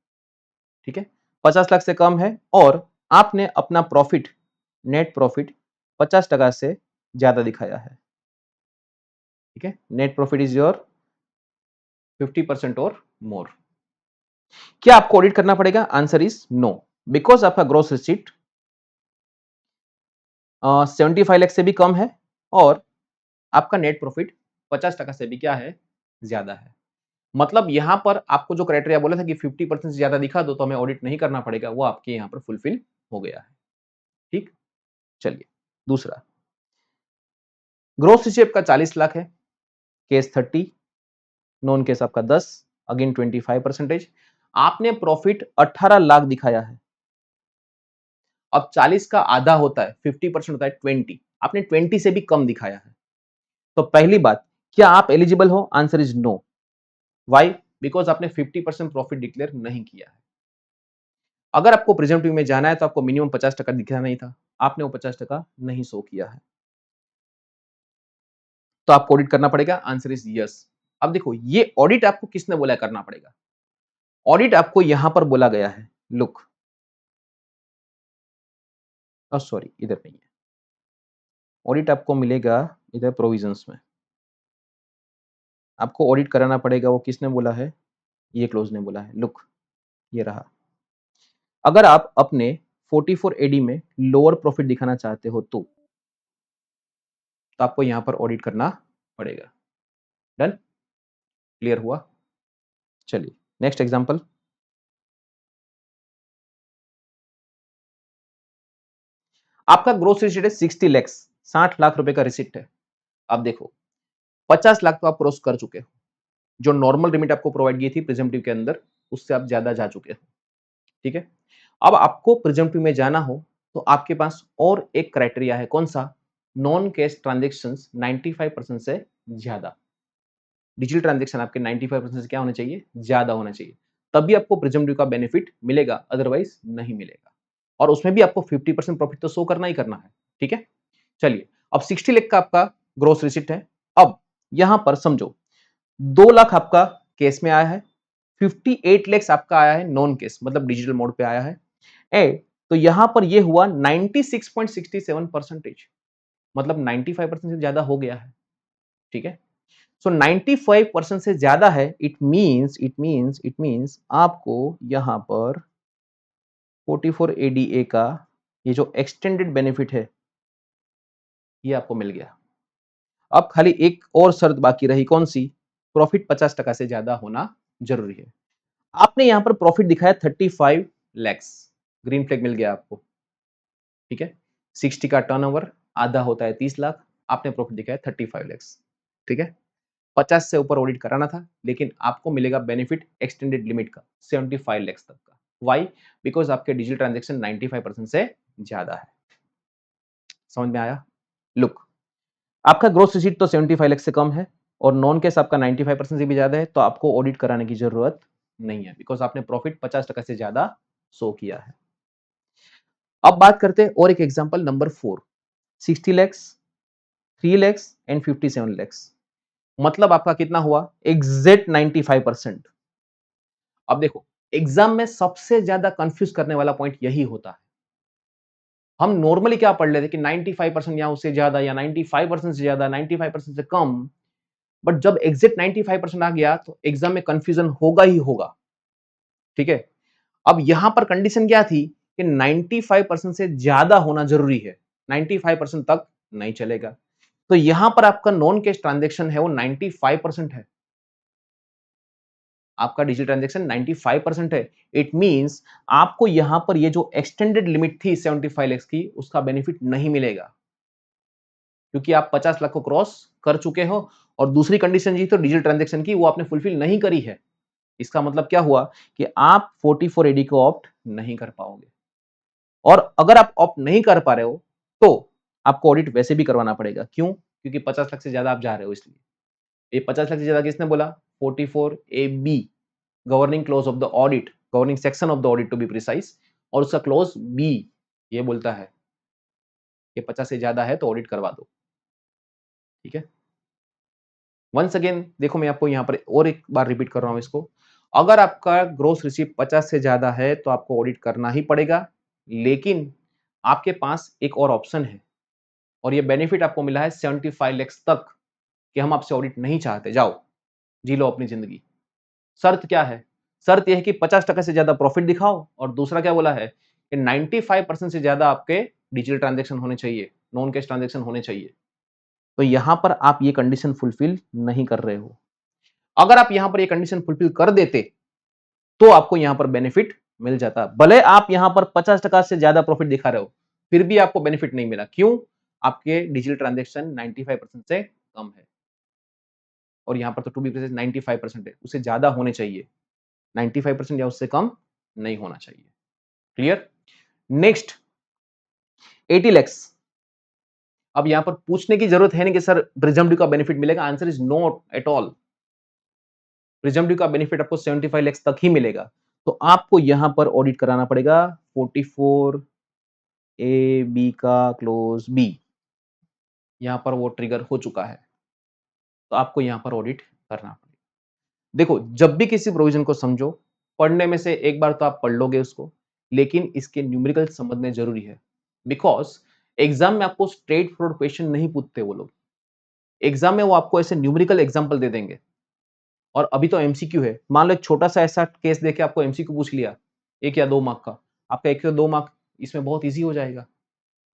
ठीक है, 50 लाख से कम है, और आपने अपना प्रॉफिट, नेट प्रॉफिट 50% से ज्यादा दिखाया है, ठीक है, नेट प्रॉफिट इज योर 50% और मोर। क्या आपको ऑडिट करना पड़ेगा? आंसर इज नो, बिकॉज आपका ग्रोस रिसीट 75 लाख से भी कम है, और आपका नेट प्रॉफिट 50% से भी क्या है? ज्यादा है। मतलब यहां पर आपको जो क्राइटेरिया बोला था कि 50% से ज्यादा दिखा दो तो हमें ऑडिट नहीं करना पड़ेगा, वो आपके यहां पर फुलफिल हो गया है। ठीक, चलिए दूसरा, ग्रोस रिसीव का 40 लाख है, केस 30, नॉन केस आपका 10, अगेन 25%। आपने प्रॉफिट 18 लाख दिखाया है। अब 40 का आधा होता है, 50% होता है 20, आपने 20 से भी कम दिखाया है। तो पहली बात, क्या आप एलिजिबल हो? Answer is no. Why? Because आपने 50% प्रॉफिट डिक्लेयर नहीं किया है। अगर आपको प्रिजम्पटिव में जाना है तो आपको मिनिमम 50% दिखना नहीं था, आपने वो 50% नहीं शो किया है, तो आपको ऑडिट करना पड़ेगा। Answer is yes. अब देखो, ये ऑडिट आपको किसने बोला करना पड़ेगा? ऑडिट आपको यहां पर बोला गया है, लुक, सॉरी इधर नहीं है, ऑडिट आपको मिलेगा इधर प्रोविजंस में। आपको ऑडिट कराना पड़ेगा, वो किसने बोला है? ये क्लोज ने बोला है। लुक, ये रहा। अगर आप अपने 44 एडी में लोअर प्रॉफिट दिखाना चाहते हो तो आपको यहां पर ऑडिट करना पड़ेगा। डन? क्लियर हुआ? चलिए नेक्स्ट एग्जांपल। आपका ग्रोस रिसीट है 60 लैक्स, 60 लाख रुपए का रिसीट है। अब देखो, 50 लाख तो आप क्रॉस कर चुके हो, जो नॉर्मल लिमिट आपको प्रोवाइड की थी प्रिजम्पटिव के अंदर, उससे आप ज्यादा जा चुके हो। ठीक है, अब आपको प्रिजम्पटिव में जाना हो तो आपके पास और एक क्राइटेरिया है, कौन सा? नॉन कैश ट्रांजेक्शन 95% से ज्यादा। डिजिटल ट्रांजेक्शन आपके 95% से क्या होना चाहिए? ज्यादा होना चाहिए, तभी आपको प्रिजम्पटिव का बेनिफिट मिलेगा, अदरवाइज नहीं मिलेगा। और उसमें भी आपको 50% प्रॉफिट तो शो करना ही करना है। ठीक है, चलिए अब 60 लाख का आपका ग्रोस रिसिप्ट है। अब यहां पर समझो, 2 लाख आपका केस में आया है, 58 लाख आपका आया है नॉन केस, मतलब डिजिटल मोड पे आया है। तो यहां पर ये हुआ 96.67%, मतलब 95% से ज्यादा हो गया है। ठीक है, सो 95% से ज्यादा है, इट मींस आपको यहां पर 44 एडीए का ये जो एक्सटेंडेड बेनिफिट है, ये आपको मिल गया। अब खाली एक और शर्त बाकी रही, कौन सी? प्रॉफिट 50% से ज्यादा होना जरूरी है। आपने यहां पर प्रॉफिट दिखाया 35 लैक्स, ग्रीन फ्लैग मिल गया आपको। ठीक है, 60 का टर्नओवर, आधा होता है 30 लाख, आपने प्रॉफिट दिखाया 35 लैक्स। ठीक है, 50 से ऊपर ऑडिट कराना था, लेकिन आपको मिलेगा बेनिफिट एक्सटेंडेड लिमिट का 75 लैक्स तक का। वाई? बिकॉज आपके डिजिटल ट्रांजेक्शन 95% से ज्यादा है। समझ में आया? लुक, आपका ग्रोस रिसीट तो 75 लाख से कम है और नॉन केस आपका 95% से भी ज्यादा है, तो आपको ऑडिट कराने की जरूरत नहीं है, बिकॉज आपने प्रॉफिट 50% से ज्यादा शो किया है। अब बात करते हैं और एक example number 4, 60 lakhs, 3 lakhs and 57 lakhs, मतलब आपका कितना हुआ? एग्जैक्ट 95%। अब देखो, एग्जाम में सबसे ज्यादा कंफ्यूज करने वाला पॉइंट यही होता है। हम नॉर्मली क्या पढ़ लेते कि 95% या उससे ज्यादा, या 95% से ज्यादा, 95% से कम, बट जब एग्जैक्ट 95% आ गया तो एग्जाम में कंफ्यूजन होगा ही होगा। ठीक है, अब यहां पर कंडीशन क्या थी कि 95% से ज्यादा होना जरूरी है, 95% तक नहीं चलेगा। तो यहां पर आपका नॉन कैश ट्रांजेक्शन है वो 95% है, आपका डिजिटल ट्रांजेक्शन 95% है। इट मींस आपको यहां पर ये जो एक्सटेंडेड लिमिट थी 75 लाख की, उसका बेनिफिट नहीं मिलेगा, क्योंकि आप 50 लाख को क्रॉस कर चुके हो। और दूसरी कंडीशन जी तो डिजिटल ट्रांजेक्शन की, वो आपने फुलफिल नहीं करी है। इसका मतलब क्या हुआ कि आप 44 एडी को ऑप्ट नहीं कर पाओगे। और अगर आप ऑप्ट नहीं कर पा रहे हो तो आपको ऑडिट वैसे भी करवाना पड़ेगा। क्यों? क्योंकि 50 लाख से ज्यादा आप जा रहे हो, इसलिए। ये 50 लाख से ज्यादा किसने बोला? 44 A B, governing clause of the audit, governing section of the audit to be precise. और उसका क्लोज बी ये बोलता है कि 50 से ज्यादा है तो ऑडिट करवा दो। ठीक है, वंस अगेन देखो, मैं आपको यहां पर और एक बार रिपीट कर रहा हूं इसको। अगर आपका ग्रोस रिसीप्ट 50 से ज्यादा है तो आपको ऑडिट करना ही पड़ेगा, लेकिन आपके पास एक और ऑप्शन है, और ये बेनिफिट आपको मिला है 75 लैक्स तक, कि हम आपसे ऑडिट नहीं चाहते, जाओ जी लो अपनी जिंदगी। शर्त क्या है? शर्त यह है कि 50% से ज्यादा प्रॉफिट दिखाओ, और दूसरा क्या बोला है कि 95% से ज्यादा आपके डिजिटल ट्रांजेक्शन होने चाहिए, नॉन कैश ट्रांजेक्शन होने चाहिए। तो यहां पर आप ये कंडीशन फुलफिल नहीं कर रहे हो। अगर आप यहां पर ये कंडीशन फुलफिल कर देते तो आपको यहां पर बेनिफिट मिल जाता। भले आप यहां पर 50% से ज्यादा प्रॉफिट दिखा रहे हो, फिर भी आपको बेनिफिट नहीं मिला। क्यों? आपके डिजिटल ट्रांजैक्शन 95% से कम है, और यहां पर तो टू बी प्रिसाइज 95% है, उससे ज्यादा होने चाहिए। 95% या उससे कम नहीं होना चाहिए। क्लियर? नेक्स्ट 80 लैक्स। अब यहां पर पूछने की जरूरत है नहीं कि सर प्रिजम्ड ड्यू का बेनिफिट मिलेगा। Answer is not at all. Presumed due का बेनिफिट आपको 75 लैक्स तक ही मिलेगा। तो आपको यहां पर ऑडिट कराना पड़ेगा 44 ए बी का क्लोज बी। यहां पर वो ट्रिगर हो चुका है, तो आपको यहां पर ऑडिट करना पड़ेगा। देखो, जब भी किसी प्रोविजन को समझो, पढ़ने में से एक बार तो आप पढ़ लोगे उसको, लेकिन इसके न्यूमेरिकल समझने जरूरी है। बिकॉज एग्जाम में आपको स्ट्रेट फॉरवर्ड क्वेश्चन नहीं पूछते वो लोग। एग्जाम में वो आपको ऐसे न्यूमेरिकल एग्जांपल दे देंगे, और अभी तो एमसीक्यू है। मान लो एक छोटा सा ऐसा केस देके आपको एमसीक्यू पूछ लिया 1 या 2 मार्क का, आपका 1 या 2 मार्क इसमें बहुत इजी हो जाएगा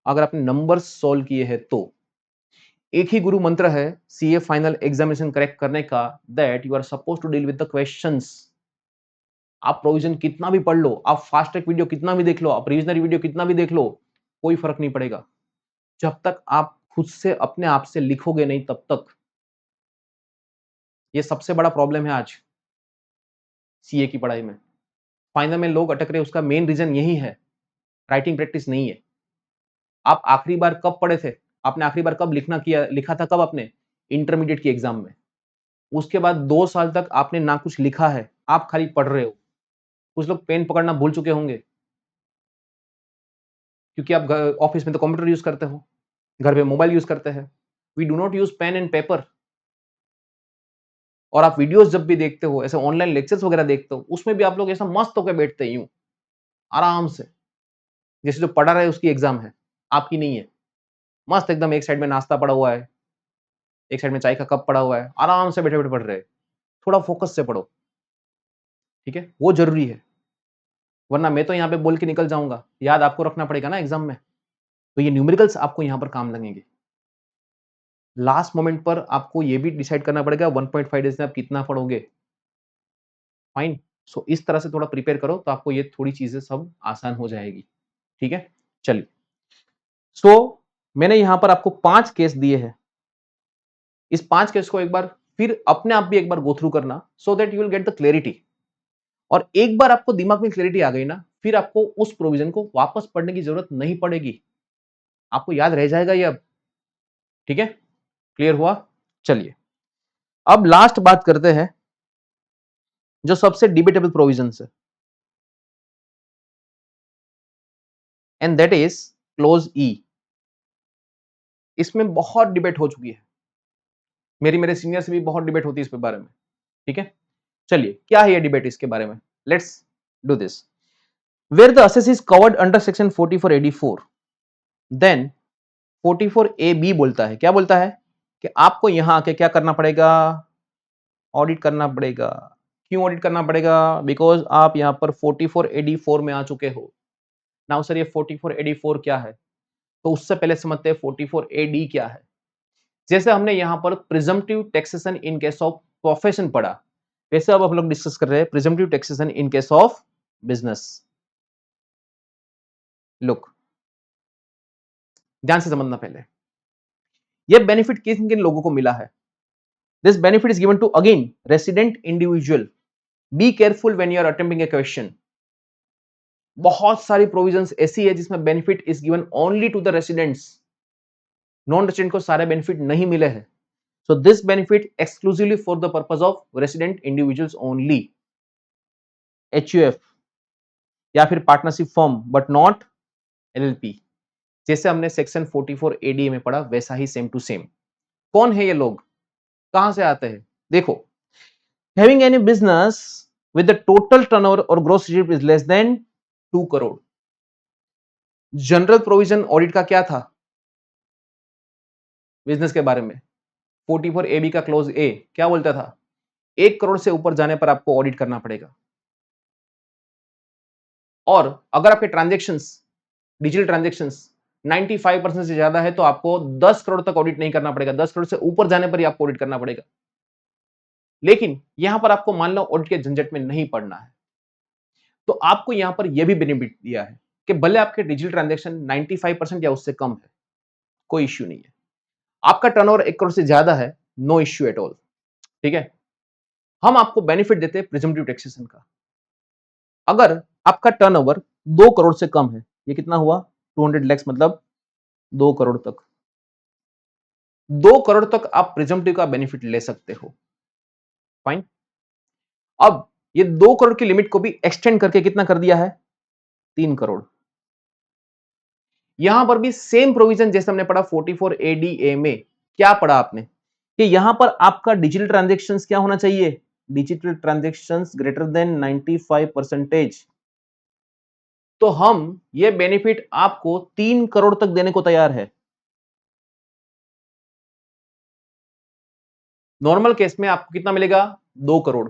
अगर आपने नंबर्स सॉल्व किए हैं तो। एक ही गुरु मंत्र है सीए फाइनल एग्जामिनेशन करेक्ट करने का, that you are suppose to deal with the questions. आप प्रोविजन कितना भी पढ़ लो, आप फास्ट ट्रैक वीडियो कितना भी देख लो, आप रिविजनरी वीडियो कितना भी देख लो, कोई फर्क नहीं पड़ेगा जब तक आप खुद से अपने आप से लिखोगे नहीं तब तक। ये सबसे बड़ा प्रॉब्लम है आज सीए की पढ़ाई में। फाइनल में लोग अटक रहे, उसका मेन रीजन यही है, राइटिंग प्रैक्टिस नहीं है। आप आखिरी बार कब पढ़े थे? आपने आखिरी बार कब लिखा था कब आपने? इंटरमीडिएट की एग्जाम में। उसके बाद 2 साल तक आपने ना कुछ लिखा है, आप खाली पढ़ रहे हो। कुछ लोग पेन पकड़ना भूल चुके होंगे, क्योंकि आप ऑफिस में तो कंप्यूटर यूज करते हो, घर पे मोबाइल यूज करते हैं। We do not use pen and paper. और आप वीडियोस जब भी देखते हो, ऐसे ऑनलाइन लेक्चर्स वगैरह देखते हो, उसमें भी आप लोग ऐसा मस्त होकर बैठते हैं यूं आराम से, जैसे जो पढ़ा रहे उसकी एग्जाम है, आपकी नहीं है। मस्त एकदम, एक साइड में नाश्ता पड़ा हुआ है, एक साइड में चाय का कप पड़ा हुआ है, आराम से बैठे बैठे पढ़ रहे हैं। थोड़ा फोकस से पढ़ो, ठीक है, वो जरूरी है। वरना मैं तो यहाँ पे बोल के निकल जाऊंगा, याद आपको रखना पड़ेगा ना एग्जाम में। तो ये न्यूमेरिकल्स आपको यहाँ पर काम लगेंगे। लास्ट मोमेंट पर आपको ये भी डिसाइड करना पड़ेगा 1.5 डेज में आप कितना पढ़ोगे। फाइन। सो इस तरह से थोड़ा प्रिपेयर करो तो आपको ये थोड़ी चीजें सब आसान हो जाएगी। ठीक है, चलिए। सो मैंने यहां पर आपको 5 केस दिए हैं। इस 5 केस को एक बार फिर अपने आप भी एक बार गो थ्रू करना, so that you will get the clarity. और एक बार आपको दिमाग में क्लैरिटी आ गई ना, फिर आपको उस प्रोविजन को वापस पढ़ने की जरूरत नहीं पड़ेगी, आपको याद रह जाएगा ये अब। ठीक है, क्लियर हुआ? चलिए, अब लास्ट बात करते हैं जो सबसे डिबेटेबल प्रोविजन है, एंड दैट इज क्लोज ई। इसमें बहुत डिबेट हो चुकी है, मेरे सीनियर से भी बहुत डिबेट होती है इस बारे में। ठीक है, चलिए, क्या है ये डिबेट इसके बारे में, let's do this. Where the assessee is covered under section 44 AD4, then 44 AB बोलता है, क्या बोलता है कि आपको यहां आके क्या करना पड़ेगा? ऑडिट करना पड़ेगा। क्यों ऑडिट करना पड़ेगा? बिकॉज आप यहां पर 44 AD4 में आ चुके हो। नाउ सर, ये 44 AD4 क्या है? तो उससे पहले समझते हैं 44 AD क्या है। जैसे हमने यहां पर presumptive taxation in case of profession पढ़ा, वैसे अब हम लोग डिस्कस कर रहे हैं presumptive taxation in case of business. Look, ध्यान से समझना पहले, यह बेनिफिट किन किन लोगों को मिला है। This benefit is given to again resident individual. Be careful when you are attempting a question. बहुत सारी प्रोविजंस ऐसी है जिसमें benefit is given only to the residents. Non resident को सारे बेनिफिट नहीं मिले हैं। So this benefit exclusively for the purpose of resident individuals only. HUF या फिर partnership firm, but not LLP। जैसे हमने सेक्शन 44 AD में पढ़ा, वैसा ही सेम टू सेम। कौन है ये लोग, कहां से आते हैं? देखो, having any business with the total turnover और gross receipt is less than 2 crore. General provision audit का क्या था बिजनेस के बारे में? 44 AB का क्लोज ए क्या बोलता था? 1 करोड़ से ऊपर जाने पर आपको ऑडिट करना पड़ेगा। और अगर आपके ट्रांजेक्शन्स, डिजिटल ट्रांजेक्शन्स 95% से ज्यादा है तो आपको 10 करोड़ तक ऑडिट नहीं करना पड़ेगा। 10 करोड़ से ऊपर जाने पर ही आपको ऑडिट करना पड़ेगा। लेकिन यहां पर आपको मान लो ऑडिट के झंझट में नहीं पड़ना है, तो आपको यहां पर यह भी बेनिफिट दिया है कि भले आपके डिजिटल ट्रांजैक्शन 95% या उससे कम है, कोई इश्यू नहीं है। आपका टर्नओवर 1 करोड़ से ज्यादा है, नो इश्यू एट ऑल। ठीक है, हम आपको बेनिफिट देते हैं प्रिजम्पटिव टैक्सेशन का। अगर आपका टर्नओवर 2 करोड़ से कम है, ये कितना हुआ 200 लैक्स, मतलब 2 करोड़ तक, 2 करोड़ तक आप प्रिजम्पटिव का बेनिफिट ले सकते हो। फाइन। अब ये 2 करोड़ की लिमिट को भी एक्सटेंड करके कितना कर दिया है, 3 करोड़। यहां पर भी सेम प्रोविजन जैसे हमने पढ़ा 44 एडीए में, क्या पढ़ा आपने कि यहां पर आपका डिजिटल ट्रांजैक्शंस क्या होना चाहिए, डिजिटल ट्रांजैक्शंस ग्रेटर देन 95%। तो हम ये बेनिफिट आपको 3 करोड़ तक देने को तैयार है। नॉर्मल केस में आपको कितना मिलेगा, 2 करोड़।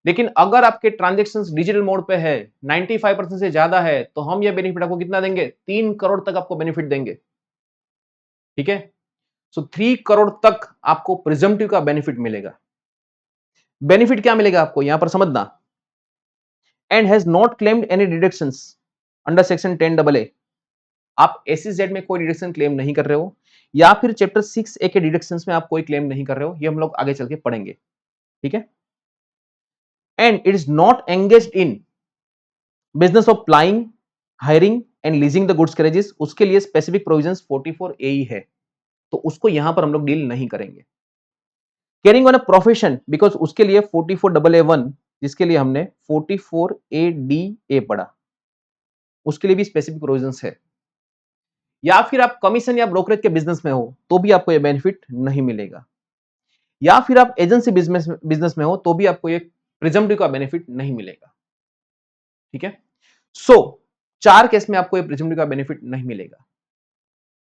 लेकिन अगर आपके ट्रांजैक्शंस डिजिटल मोड पे है, 95% से ज्यादा है, तो हम ये बेनिफिट आपको कितना देंगे, 3 करोड़ तक आपको बेनिफिट देंगे। ठीक है, सो 3 करोड़ तक आपको प्रिजम्पटिव का बेनिफिट मिलेगा। बेनिफिट क्या मिलेगा आपको यहां पर समझना, and has not claimed any deductions under section 10 ए। आप एसईजेड में कोई डिडक्शन क्लेम नहीं कर रहे हो, या फिर चैप्टर 6 ए के डिडक्शंस में आप कोई क्लेम नहीं कर रहे हो, ये हम लोग आगे चल के पढ़ेंगे। ठीक है, and it is not engaged in business of plying, hiring and leasing the goods carriages, उसके लिए स्पेसिफिक प्रोविजंस 44 ए ही है, तो उसको यहां पर हम लोग डील नहीं करेंगे। Carrying on a profession, because उसके लिए 44AA1, जिसके लिए हमने 44ADA पढ़ा, उसके लिए भी स्पेसिफिक प्रोविजंस है। या फिर आप कमीशन या ब्रोकरेज के बिजनेस में हो तो भी आपको यह बेनिफिट नहीं मिलेगा, या फिर आप एजेंसी बिजनेस में हो तो भी आपको ये प्रिजम्पटिव का बेनिफिट नहीं मिलेगा। ठीक है, सो 4 केस में आपको ये प्रिजम्पटिव का बेनिफिट नहीं मिलेगा।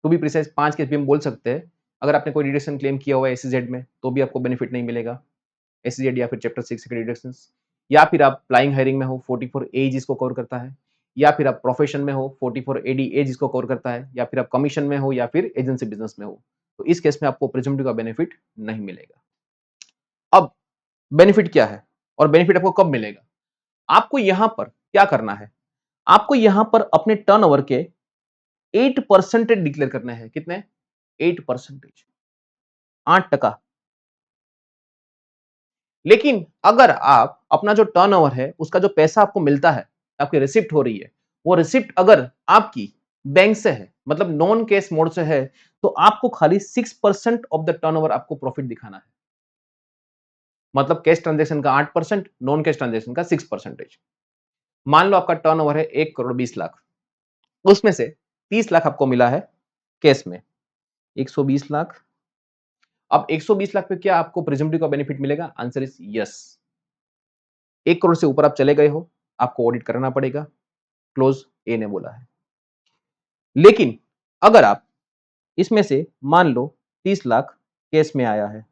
टू बी प्रिसाइज 5 केस भी हम बोल सकते हैं। अगर आपने कोई डिडक्शन क्लेम किया हुआ है एसईजेड में, तो भी आपको बेनिफिट नहीं मिलेगा, एसईजेड या फिर चैप्टर 6 के डिडक्शंस। या फिर आप प्लाइंग हायरिंग में हो, 44 ए जिसको कवर करता है, या फिर आप प्रोफेशन में हो, 44 एडी ए जिसको कवर करता है, या फिर आप कमीशन में हो, या फिर एजेंसी बिजनेस में हो, तो इस केस में आपको प्रिजम्पटिव का बेनिफिट नहीं मिलेगा। अब बेनिफिट क्या है और बेनिफिट आपको कब मिलेगा, आपको यहां पर क्या करना है, आपको यहां पर अपने टर्नओवर के 8% डिक्लेयर करना है। कितने, 8%, 8%। लेकिन अगर आप अपना जो टर्नओवर है, उसका जो पैसा आपको मिलता है, आपकी रिसिप्ट हो रही है, वो रिसिप्ट अगर आपकी बैंक से है, मतलब नॉन कैश मोड से है, तो आपको खाली 6% ऑफ द टर्नओवर आपको प्रॉफिट दिखाना है। मतलब कैश ट्रांजैक्शन का 8%, नॉन कैश ट्रांजैक्शन का 6%। मान लो आपका टर्नओवर है 1 करोड़ 20 लाख, उसमें से 30 लाख आपको मिला है कैश में, 120 लाख। अब 120 लाख पे क्या आपको प्रिजम्पटिव का बेनिफिट मिलेगा, आंसर इज यस। 1 करोड़ से ऊपर आप चले गए हो, आपको ऑडिट करना पड़ेगा, क्लोज ए ने बोला है। लेकिन अगर आप इसमें से मान लो 30 लाख कैश में आया है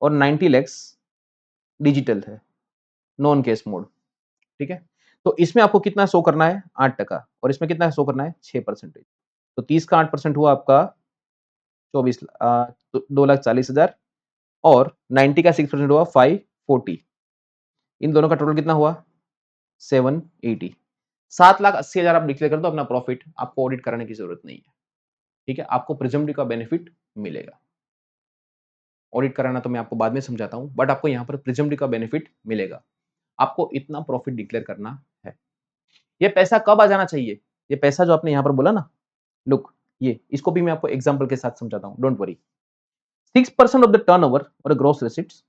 और 90 लैक्स डिजिटल है, नॉन कैश मोड। ठीक है, तो इसमें आपको कितना शो करना है, 8%, और इसमें कितना शो करना है, 6%। तो 30 का 8% हुआ आपका 2,40,000, और 90 का 6% हुआ 540। इन दोनों का टोटल कितना हुआ, 780। 7,80,000 आप डिक्लेयर कर दो अपना प्रॉफिट, आपको ऑडिट कराने की जरूरत नहीं है। ठीक है, आपको प्रिजम्पटिव का बेनिफिट मिलेगा। ऑडिट कराना तो मैं आपको बाद में समझाता हूं, बट आपको यहां पर प्रिजम्पटिव का बेनिफिट मिलेगा। आपको इतना प्रॉफिट डिक्लेयर करना है। ये पैसा कब आ जाना चाहिए, ये पैसा जो आपने यहां पर बोला ना, लुक, ये इसको भी मैं आपको एग्जांपल के साथ समझाता हूं, don't worry. 6% of the turnover or a gross receipts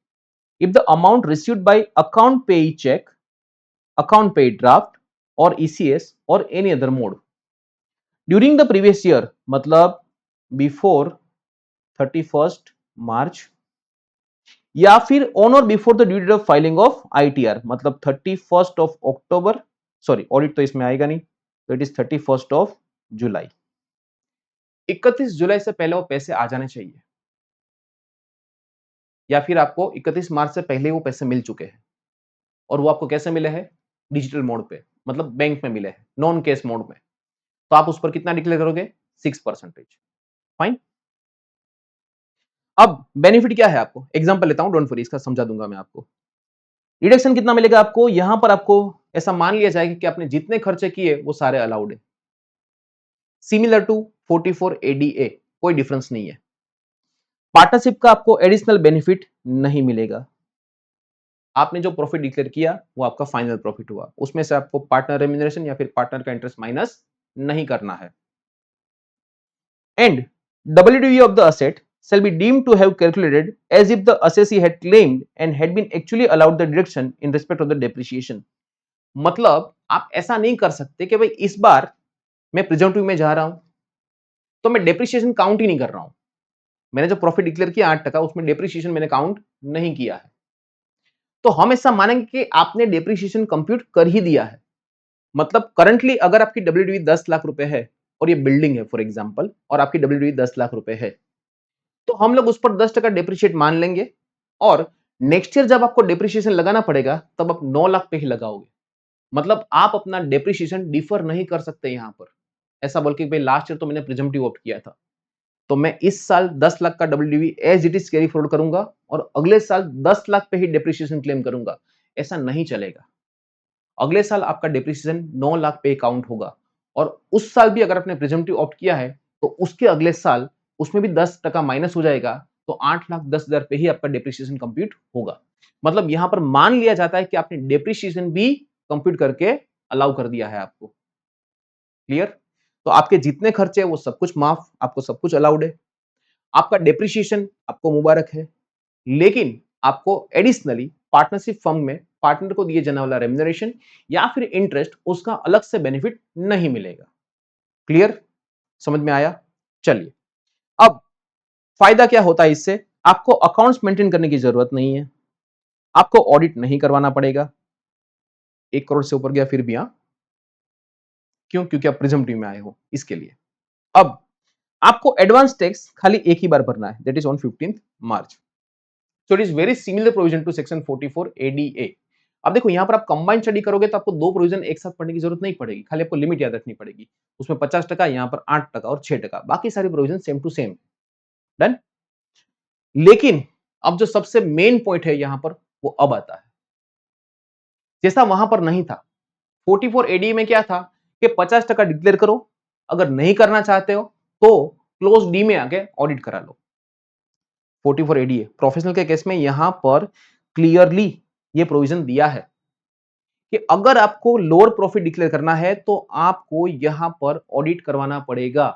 if the amount received by account payee check, account payee draft or ECS or any other mode during the previous year, मतलब before 31st March, या फिर on और before the due date of filing of ITR, मतलब 31st of October, sorry audit तो इसमें आएगा नहीं, तो it is 31st of July. 31 जुलाई से पहले वो पैसे आ जाने चाहिए, या फिर आपको 31 मार्च से पहले वो पैसे मिल चुके हैं, और वो आपको कैसे मिले हैं, डिजिटल मोड पे, मतलब बैंक में मिले हैं, नॉन कैश मोड में, तो आप उस पर कितना डिक्लेयर करोगे, 6%। फाइन। अब बेनिफिट क्या है आपको, एग्जांपल लेता हूं, डोंट वरी, इसका समझा दूंगा मैं आपको। डिडक्शन कितना मिलेगा आपको, यहां पर आपको ऐसा मान लिया जाएगा कि आपने जितने खर्चे किए वो सारे अलाउड है, सिमिलर टू 44 एडीए, कोई डिफरेंस नहीं है। पार्टनरशिप का आपको एडिशनल बेनिफिट नहीं मिलेगा। आपने जो प्रॉफिट डिक्लेयर किया वो आपका फाइनल प्रॉफिट हुआ, उसमें से आपको पार्टनर रेम्यूनरेशन या फिर पार्टनर का इंटरेस्ट माइनस नहीं करना है। And WDV of the asset shall be deemed to have calculated as if the assessee had claimed and had been actually allowed the deduction in respect of the depreciation। मतलब आप ऐसा नहीं कर सकते कि भाई इस बार मैं प्रिजम्पटिव में जा रहा हूं तो मैं डेप्रिसिएशन काउंट ही नहीं कर रहा हूं। मैंने जो प्रॉफिट डिक्लेयर किया 8%, उसमें डेप्रिसिएशन मैंने काउंट नहीं किया है। तो हम ऐसा मानेंगे कि आपने डेप्रिसिएशन कंप्यूट कर ही दिया है। मतलब करंटली अगर आपकी डब्ल्यूडीवी 10 लाख रुपए है और ये बिल्डिंग है फॉर एग्जांपल, और आपकी डब्ल्यूडीवी 10 लाख रुपए है, तो हम लोग उस पर 10% डेप्रिशिएट मान लेंगे और नेक्स्ट ईयर जब आपको डेप्रिसिएशन लगाना पड़ेगा तब आप 9 लाख पे ही लगाओगे। मतलब आप अपना डेप्रिसिएशन डिफर नहीं कर सकते यहां पर, ऐसा बोल के भाई लास्ट ईयर तो मैंने प्रिजम्पटिव ऑप्ट किया था तो मैं इस साल 10 लाख का WDV as it is carry forward करूंगा और अगले साल 10 लाख पे ही डेप्रिसिएशन क्लेम करूंगा, ऐसा नहीं चलेगा। अगले साल आपका डेप्रिसिएशन 9 लाख पे काउंट होगा और उस साल भी अगर आपने प्रिजम्पटिव ऑप्ट किया है तो उसके अगले साल उसमें भी 10% माइनस हो जाएगा, तो 8,10,000 पे ही आपका डेप्रिसिएशन कंप्लीट होगा। मतलब यहां पर मान लिया जाता है कि आपने डेप्रिसिएशन भी कंप्लीट करके अलाउ कर दिया है आपको। क्लियर? तो आपके जितने खर्चे हैं वो सब कुछ माफ, आपको सब कुछ अलाउड है। आपका डेप्रिसिएशन आपको मुबारक है, लेकिन आपको एडिशनली पार्टनरशिप फर्म में पार्टनर को दिए जाने वाला रेम्यूनरेशन या फिर इंटरेस्ट उसका अलग से बेनिफिट नहीं मिलेगा। क्लियर? समझ में आया? चलिए, अब फायदा क्या होता है इससे? आपको अकाउंट्स मेंटेन करने की जरूरत नहीं है, आपको ऑडिट नहीं करवाना पड़ेगा। 1 करोड़ से ऊपर गया फिर भी, हाँ, क्यों? क्योंकि आप प्रिजम्पटिव में आए हो इसके लिए। अब आपको एडवांस टैक्स खाली एक ही बार भरना है, that is on 15 March. So it is very similar provision to section 44 ADA. अब देखो यहां पर आप कंबाइंड स्टडी करोगे तो आपको दो प्रोविजन एक साथ पढ़ने की जरूरत नहीं पड़ेगी, खाली आपको लिमिट याद रखनी पड़ेगी। उसमें 50%, यहां पर 8% और 6%, बाकी सारी provision same to same. Done? लेकिन अब जो सबसे मेन पॉइंट है यहां पर वो अब आता है, जैसा वहां पर नहीं था। 44 एडी में क्या था कि 50% डिक्लेयर करो, अगर नहीं करना चाहते हो तो क्लोज डी में आके ऑडिट करा लो। 44 एडी प्रोफेशनल के केस में यहां पर क्लियरली ये प्रोविजन दिया है कि अगर आपको लोअर प्रॉफिट डिक्लेयर करना है तो आपको यहां पर ऑडिट करवाना पड़ेगा।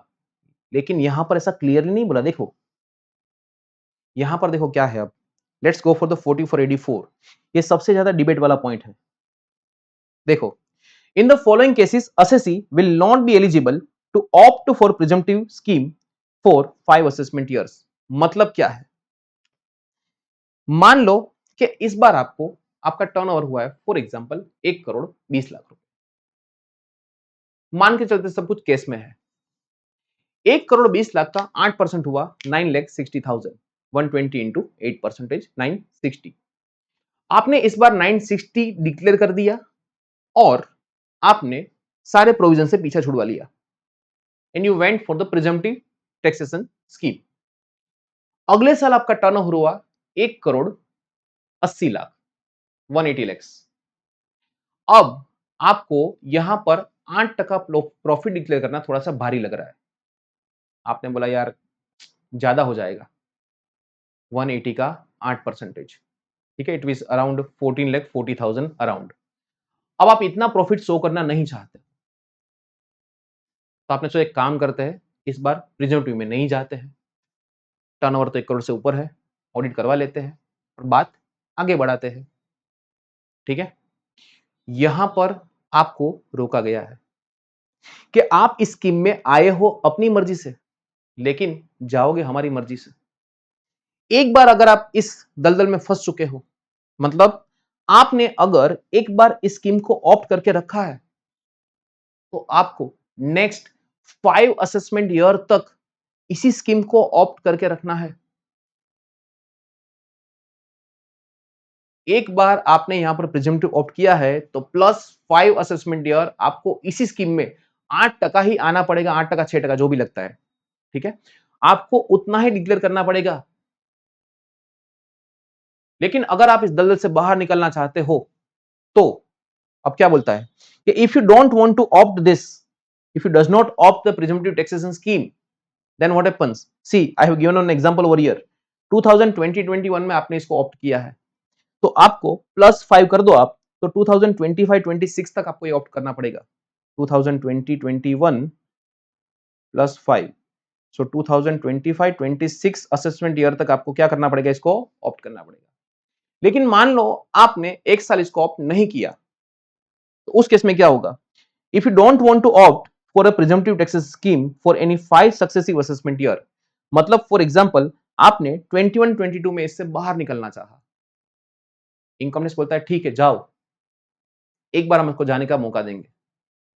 लेकिन यहां पर ऐसा क्लियरली नहीं बोला। देखो यहां पर देखो क्या है, अब लेट्स गो फॉर द 4484। ये सबसे ज्यादा डिबेट वाला पॉइंट है। देखो, in the following cases assessee will not be eligible to opt for presumptive scheme for 5 assessment years। मतलब क्या है? मान लो कि इस बार आपको आपका टर्नओवर हुआ है फॉर एग्जांपल 1,20,00,000 रुपए, मान के चलते सब कुछ केस में है। 1,20,00,000 का 8% हुआ 9,60,000, 120 इंटू 8%, 960। आपने इस बार 960 डिक्लेयर कर दिया और आपने सारे प्रोविजन से पीछा छुड़वा लिया and you went for the presumptive taxation scheme. अगले साल आपका टर्नओवर हुआ 1,80,00,000, 180 लैक्स। अब आपको यहां पर 8% प्रॉफिट डिक्लेयर करना थोड़ा सा भारी लग रहा है। आपने बोला यार ज्यादा हो जाएगा, 180 का 8%, ठीक है, इट मींस अराउंड 14,40,000 अराउंड। अब आप इतना प्रॉफिट शो करना नहीं चाहते, तो आपने सोचा एक काम करते हैं, इस बार प्रिजम्पटिव में नहीं जाते हैं, टर्नओवर तो 1 करोड़ से ऊपर है, ऑडिट करवा लेते हैं और बात आगे बढ़ाते हैं। ठीक है, यहां पर आपको रोका गया है कि आप इस स्कीम में आए हो अपनी मर्जी से, लेकिन जाओगे हमारी मर्जी से। एक बार अगर आप इस दलदल में फंस चुके हो, मतलब आपने अगर एक बार इस स्कीम को ऑप्ट करके रखा है, तो आपको नेक्स्ट 5 असेसमेंट ईयर तक इसी स्कीम को ऑप्ट करके रखना है। एक बार आपने यहां पर प्रिजम्पटिव ऑप्ट किया है तो प्लस 5 असेसमेंट ईयर आपको इसी स्कीम में 8% ही आना पड़ेगा, 8%, 6% जो भी लगता है। ठीक है, आपको उतना ही डिक्लेयर करना पड़ेगा लेकिन अगर आप इस दलदल से बाहर निकलना चाहते हो तो अब क्या बोलता है कि if you don't want to opt this, if you does not opt the presumptive taxation scheme, then what happens? See I have given an example over here. 2020-21 में आपने इसको ऑप्ट किया है तो आपको +5 कर दो आप, तो 2025-26 तक आपको ये ऑप्ट करना पड़ेगा। 2020-21 प्लस 5, सो 2025-26 असेसमेंट ईयर तक आपको क्या करना पड़ेगा? इसको ऑप्ट करना पड़ेगा। लेकिन मान लो आपने एक साल इसको ऑप्ट नहीं किया, तो उस केस में क्या होगा? If you don't want to opt for a presumptive taxes scheme for any 5 successive assessment year, मतलब फॉर एग्जांपल आपने 21-22 में इससे बाहर निकलना चाहा, इनकम टैक्स बोलता है ठीक है जाओ, एक बार हम इसको जाने का मौका देंगे,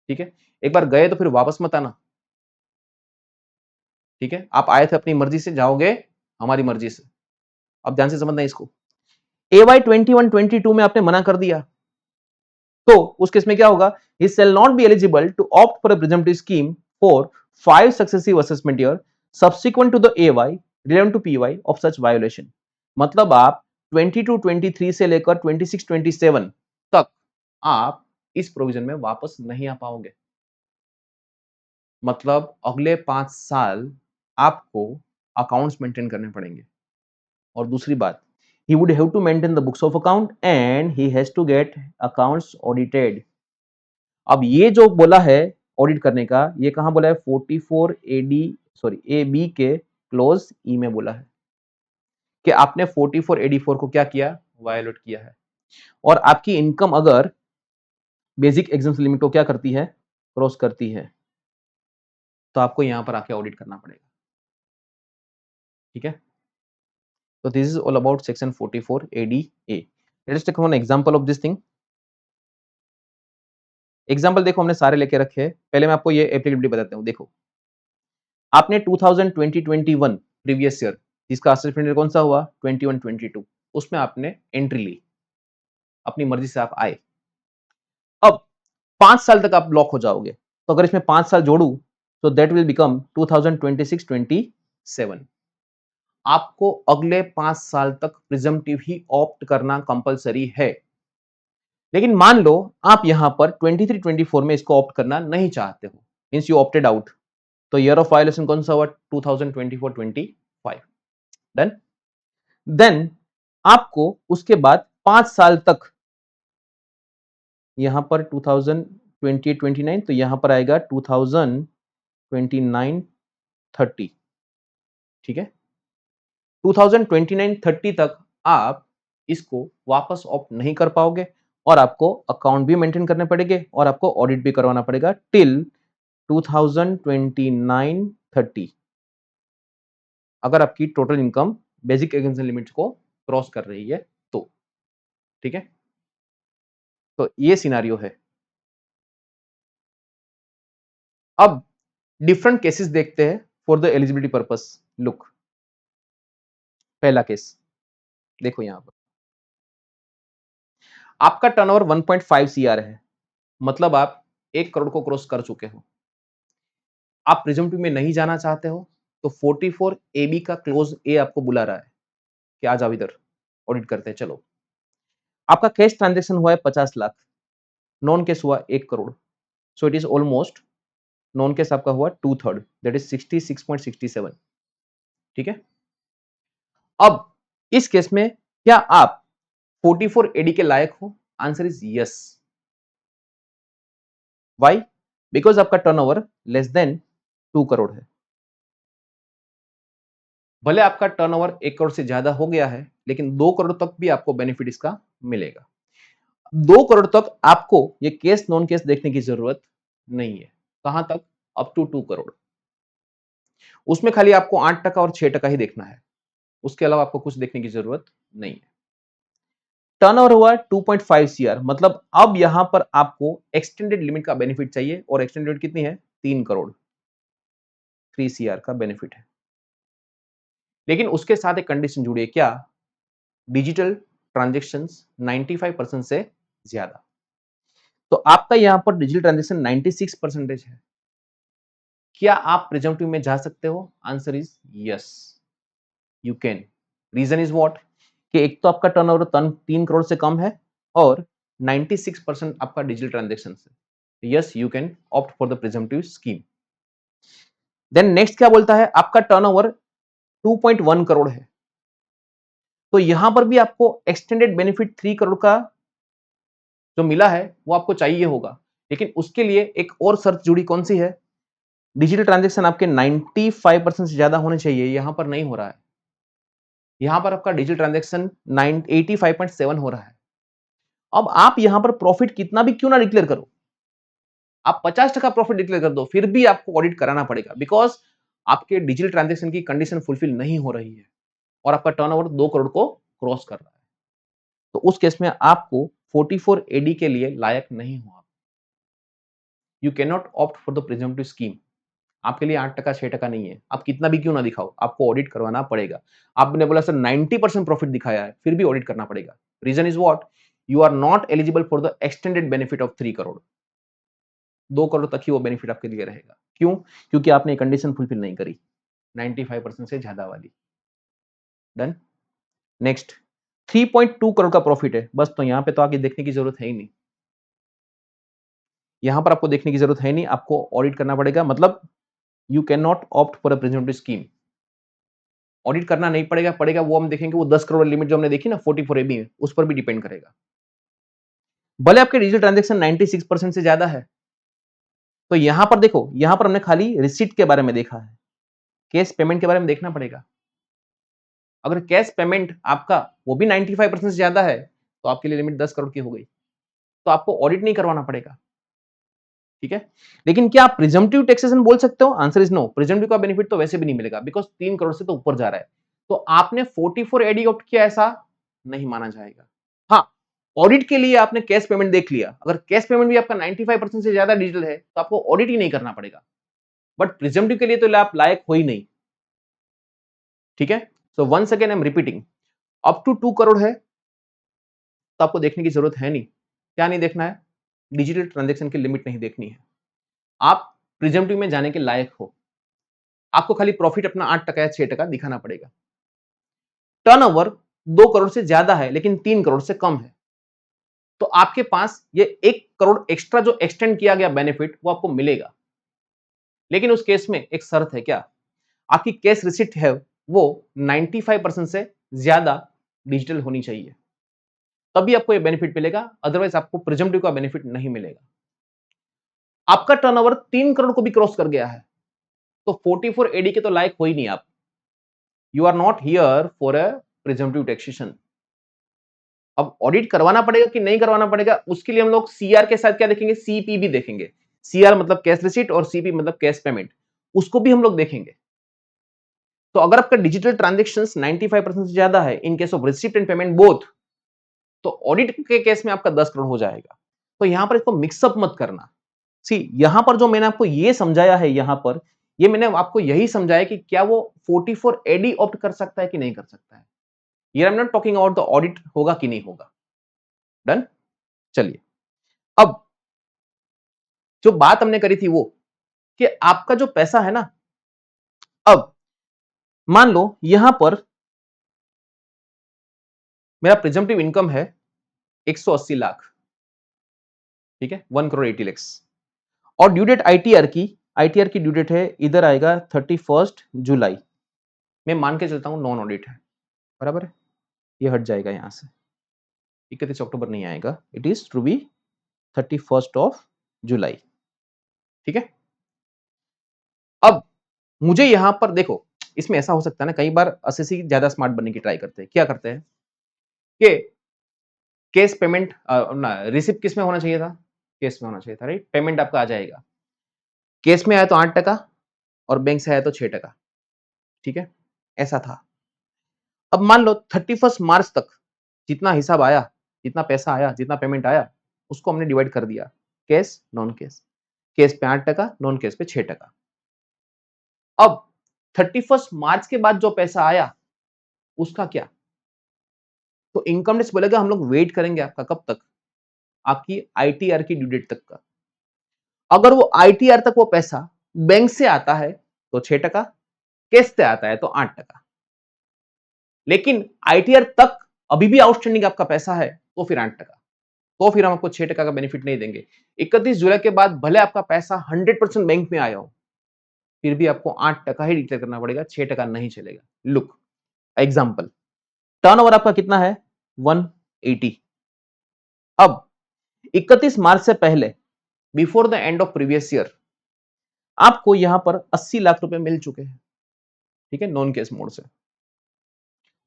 ठीक है? एक बार गए तो फिर वापस मत आना, ठीक है? आप आए थे अपनी मर्जी से, जाओगे हमारी मर्जी से। अब ध्यान से समझना इसको। AY 21-22 में आपने मना कर दिया, तो उस केस में क्या होगा? He shall not be eligible to opt for a presumptive scheme for 5 successive assessment year subsequent to the AY relevant to PY of such violation। मतलब आप 22-23 से लेकर 26-27 तक आप इस प्रोविजन में वापस नहीं आ पाओगे। मतलब अगले 5 साल आपको अकाउंट्स मेंटेन करने पड़ेंगे। और दूसरी बात, he would have to maintain the books of account and he has to get accounts audited। अब ये जो बोला है ऑडिट करने का, ये कहाँ बोला है? 44 AD सॉरी AB के क्लोज ई में बोला है कि आपने 44 AD4 को क्या किया? वायोलेट किया है। और आपकी इनकम अगर बेसिक एग्जाम्स लिमिट को क्या करती है? क्रॉस करती है, तो आपको यहां पर आके ऑडिट करना पड़ेगा, ठीक है? So this is all about section 44 ADA। Let us take one example of this thing। Example देखो हमने सारे लेके रखे हैं। पहले मैं आपको ये एप्लीकेबिलिटी बताता हूँ। देखो आपने 2020-21 प्रीवियस ईयर जिसका असेसमेंट ईयर कौन सा हुआ? 21-22, उसमें आपने एंट्री ली, अपनी मर्जी से आप आए। अब 5 साल तक आप ब्लॉक हो जाओगे, तो अगर इसमें 5 साल जोड़ू तो दैट विल बिकम 2026-27। आपको अगले 5 साल तक प्रिजम्पटिव ही ऑप्ट करना कंपलसरी है। लेकिन मान लो आप यहां पर 23-24 में इसको ऑप्ट करना नहीं चाहते हो, मींस यू ऑप्टेड आउट, तो ईयर ऑफ वायलेशन कौन सा हुआ? 2024-25। डन। देन आपको उसके बाद 5 साल तक, यहां पर 2028-29, तो यहां पर आएगा 2029-30, ठीक है? 2029-30 तक आप इसको वापस ऑप्ट नहीं कर पाओगे और आपको अकाउंट भी मेंटेन करने पड़ेंगे और आपको ऑडिट भी करवाना पड़ेगा टिल 2029-30, अगर आपकी total income basic exemption limit को क्रॉस कर रही है तो, ठीक है? तो ये सिनारियो है। अब डिफरेंट केसेस देखते हैं for the eligibility purpose. Look, पहला केस देखो, यहां पर आपका टर्नओवर 1.5 सीआर है, मतलब आप 1 करोड़ को क्रॉस कर चुके हो। आप प्रिजम्पटिव में नहीं जाना चाहते हो, तो 44 AB का क्लोज ए आपको बुला रहा है कि आ जाओ इधर, ऑडिट करते हैं चलो। आपका कैश ट्रांजैक्शन हुआ है 50 लाख, नॉन कैश हुआ 1 करोड़, सो it is almost, non cash आपका हुआ 2/3, दैट इज 66.67, ठीक है? अब इस केस में क्या आप 44 AD के लायक हो? Answer is yes. Why? Because आपका टर्नओवर लेस देन 2 करोड़ है। भले आपका टर्नओवर 1 करोड़ से ज्यादा हो गया है, लेकिन 2 करोड़ तक भी आपको बेनिफिट इसका मिलेगा। 2 करोड़ तक आपको ये केस नॉन केस देखने की जरूरत नहीं है। कहां तक? Up to 2 crore. उसमें खाली आपको 8% और 6% ही देखना है, उसके अलावा आपको कुछ देखने की जरूरत नहीं है। टर्नओवर हुआ 2.5 सीआर, मतलब अब यहां पर आपको एक्सटेंडेड लिमिट का बेनिफिट चाहिए, और एक्सटेंडेड लिमिट कितनी है? 3 करोड़, 3 सीआर का बेनिफिट है। लेकिन उसके साथ एक कंडीशन जुड़ी है, क्या? डिजिटल ट्रांजेक्शन्स 95% से ज्यादा। तो आपका यहां पर डिजिटल ट्रांजेक्शन 96% है। क्या आप प्रिजम्पटिव में जा सकते हो? Answer is yes, you can. Reason is what? कि एक तो आपका टर्नओवर 3 करोड़ से कम है और 96% आपका डिजिटल ट्रांजैक्शन है। Yes, you can opt for the presumptive scheme. Then next क्या बोलता है, आपका टर्नओवर 2.1 करोड़ है, तो यहां पर भी आपको एक्सटेंडेड बेनिफिट 3 करोड़ का जो मिला है वो आपको चाहिए होगा, लेकिन उसके लिए एक और शर्त जुड़ी, कौन सी है, डिजिटल ट्रांजैक्शन आपके 95% से ज्यादा होने चाहिए। यहां पर नहीं हो रहा है, यहां पर आपका डिजिटल ट्रांजैक्शन 85.7 हो रहा है। अब आप यहां पर प्रॉफिट कितना भी क्यों ना डिक्लेयर करो, आप 50% प्रॉफिट डिक्लेयर कर दो, फिर भी आपको ऑडिट कराना पड़ेगा, बिकॉज आपके डिजिटल ट्रांजैक्शन की कंडीशन फुलफिल नहीं हो रही है और आपका टर्नओवर 2 करोड़ को क्रॉस कर रहा है। तो उस केस में आपको 44 एडी के लिए लायक नहीं हो आप। You can not opt for the presumptive scheme. आपके लिए 8% 6% नहीं है, आप कितना भी क्यों ना दिखाओ, आपको ऑडिट करवाना पड़ेगा। आपने बोला सर 90% प्रॉफिट दिखाया है, फिर भी ऑडिट करना पड़ेगा। Reason is what, you are not eligible for the extended benefit of 3 crore. 2 crore तक ही वो बेनिफिट आपके लिए रहेगा। क्यों? क्योंकि आपने कंडीशन फुलफिल नहीं करी 95% से ज्यादा वाली। डन। नेक्स्ट 3.2 करोड़ का प्रॉफिट है, बस तो यहां पे तो आगे देखने की जरूरत है ही नहीं, यहां पर आपको देखने की जरूरत है नहीं, आपको ऑडिट करना पड़ेगा। मतलब you can not opt for a presumptive scheme. Audit करना नहीं पड़ेगा, पड़ेगा वो हम देखेंगे, वो 10 करोड़ लिमिट जो हमने देखी ना 44 एबी में, उस पर भी डिपेंड करेगा। भले आपके डिजिटल ट्रांजैक्शन 96% से ज्यादा है, तो यहां पर देखो, यहां पर हमने खाली रिसीट के बारे में देखा है, कैश पेमेंट के बारे में देखना पड़ेगा। अगर कैश पेमेंट आपका वो भी 95% से ज्यादा है, तो आपके लिए लिमिट 10 करोड़ की हो गई, तो आपको ऑडिट नहीं करवाना पड़ेगा। ठीक है, लेकिन क्या आप प्रिजम्पटिव टैक्सेशन बोल सकते हो? Answer is no. प्रिजम्पटिव का बेनिफिट तो वैसे भी नहीं मिलेगा, बिकॉज 3 करोड़ से तो ऊपर जा रहा है, तो आपने 44 एडी ऑप्ट किया, ऐसा नहीं माना जाएगा। हाँ, ऑडिट के लिए आपने कैश पेमेंट देख लिया, अगर कैश पेमेंट भी आपका 95% से ज्यादा डिजिटल है, तो आपको ऑडिट ही नहीं करना पड़ेगा, बट प्रिजम्पटिव के लिए तो आप लायक हो ही नहीं। ठीक है, so once again I am repeating, up to 2 crore है तो आपको देखने की जरूरत है नहीं। क्या नहीं देखना है? डिजिटल ट्रांजैक्शन की लिमिट नहीं देखनी है। आप प्रिजम्पटिव में जाने के लायक हो, आपको खाली प्रॉफिट अपना 8% या 6% दिखाना पड़ेगा। टर्नओवर 2 करोड़ से ज्यादा है लेकिन 3 करोड़ से कम है, तो आपके पास ये 1 करोड़ एक्स्ट्रा जो एक्सटेंड किया गया बेनिफिट वो आपको मिलेगा। लेकिन उस केस में एक शर्त है, क्या? आपकी कैश रिसिप्ट है वो 95% से ज्यादा डिजिटल होनी चाहिए, तभी आपको ये बेनिफिट मिलेगा, अदरवाइज आपको प्रिजम्पटिव का बेनिफिट नहीं मिलेगा। आपका टर्नओवर 3 करोड़ को भी क्रॉस कर गया है, तो 44 एडी के तो लायक हो ही नहीं आप। You are not here for a presumptive taxation. अब ऑडिट करवाना पड़ेगा कि नहीं करवाना पड़ेगा, उसके लिए हम लोग सीआर के साथ क्या देखेंगे, सीपीबी देखेंगे। सीआर मतलब कैश रिसीट और सीपी मतलब कैश पेमेंट, उसको भी हम लोग देखेंगे। तो अगर आपका डिजिटल ट्रांजेक्शन्स 95% से ज्यादा है इन case of receipt and payment both, तो ऑडिट के केस में आपका 10 करोड़ हो जाएगा। तो यहां पर इसको मिक्सअप मत करना। सी, यहां पर जो मैंने आपको ये समझाया है, यहां पर ये मैंने आपको यही समझाया कि क्या वो 44 एडी ऑप्ट कर सकता है कि नहीं कर सकता है। ये आई am not talking about the audit होगा कि नहीं होगा। डन। चलिए, अब जो बात हमने करी थी वो, कि आपका जो पैसा है ना, अब मान लो यहां पर मेरा प्रिजम्पटिव इनकम है 180 लाख, ठीक है, 1 करोड़ 80 लैक्स, और ड्यू डेट आईटीआर की ड्यू डेट है, इधर आएगा 31 जुलाई। मैं मान के चलता हूं नॉन ऑडिट है, बराबर है, ये हट जाएगा यहां से, 31 अक्टूबर नहीं आएगा, इट इज टू बी 31 जुलाई। ठीक है, अब मुझे यहां पर देखो, इसमें ऐसा हो सकता है ना, कई बार एसएससी ज्यादा स्मार्ट बनने की ट्राई करते हैं। क्या करते हैं कि कैश पेमेंट ना, रिसिप्ट किस में होना चाहिए था, कैश में होना चाहिए था, राइट। पेमेंट आपका आ जाएगा, कैश में आया तो 8% और बैंक से आया तो 6%। ठीक है, ऐसा था। अब मान लो 31 मार्च तक जितना हिसाब आया, जितना पैसा आया, जितना पेमेंट आया, उसको हमने डिवाइड कर दिया, कैश नॉन कैश। कैश पे 8%, नॉन कैश पे 6%। अब 31 मार्च के बाद जो पैसा आया उसका क्या? तो इनकम टैक्स बोलेगा हम लोग वेट करेंगे आपका, कब तक, आपकी आईटीआर की ड्यू डेट तक का। अगर वो आईटीआर तक वो पैसा बैंक से आता है तो 6%, कैश से आता है तो 8%। लेकिन आईटीआर तक अभी भी आउटस्टैंडिंग आपका पैसा है तो फिर 8%, तो फिर हम आपको 6% का बेनिफिट नहीं देंगे। 31 जुलाई के बाद भले आपका पैसा 100% बैंक में आया हो, फिर भी आपको 8% ही डिक्लेयर करना पड़ेगा, 6% नहीं चलेगा। लुक एग्जांपल, टर्नओवर आपका कितना है 180। अब 31 मार्च से पहले before the end of previous year आपको यहां पर 80 लाख रुपए मिल चुके हैं, ठीक है, नॉन कैश मोड से,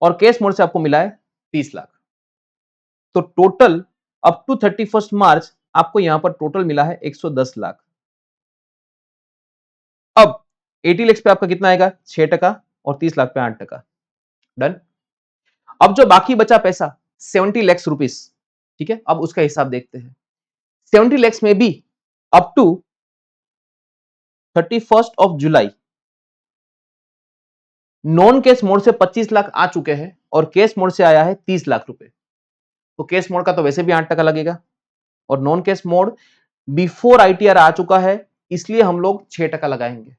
और कैश मोड से आपको मिला है 30 लाख। तो टोटल अप टू 31 मार्च आपको यहां पर टोटल मिला है 110 लाख। अब 80 लाख पे आपका कितना आएगा 6% और 30 लाख पे 8%। डन। अब जो बाकी बचा पैसा 70 लाख रुपीस, ठीक है, अब उसका हिसाब देखते हैं। 70 लाख में भी up to 31 of July non cash mode से 25 लाख आ चुके हैं और कैश मोड से आया है 30 लाख रुपए। तो कैश मोड का तो वैसे भी 8% लगेगा, और non cash mode before ITR आ चुका है, इसलिए हम लोग 6% लगाएंगे।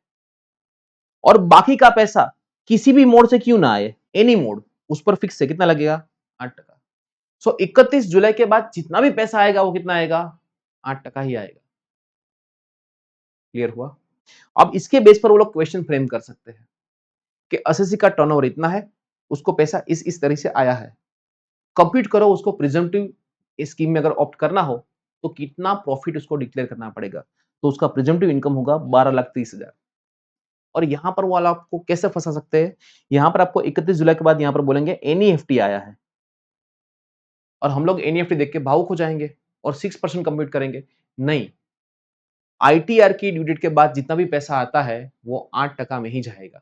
और बाकी का पैसा किसी भी मोड से क्यों ना आए, एनी मोड, उस पर फिक्स है, कितना लगेगा 8%। सो 31 जुलाई के बाद जितना भी पैसा आएगा वो कितना आएगा 8% ही आएगा। क्लियर हुआ? अब इसके बेस पर वो लोग क्वेश्चन फ्रेम कर सकते हैं कि एसएससी का टर्नओवर इतना है, उसको पैसा इस तरह से आया है, कंप्यूट करो उसको प्रिजम्पटिव स्कीम में अगर ऑप्ट करना हो तो कितना प्रॉफिट उसको डिक्लेयर करना पड़ेगा। तो उसका प्रिजम्पटिव इनकम होगा 12,30,000। और यहां पर वो वाला आपको कैसे फंसा सकते हैं, यहां पर आपको 31 जुलाई के बाद यहां पर बोलेंगे एनईएफटी आया है, और हम लोग एनईएफटी देख के भावुक हो जाएंगे और 6% कंप्यूट करेंगे। नहीं, आईटीआर की ड्यू डेट के बाद जितना भी पैसा आता है वो 8% में ही जाएगा।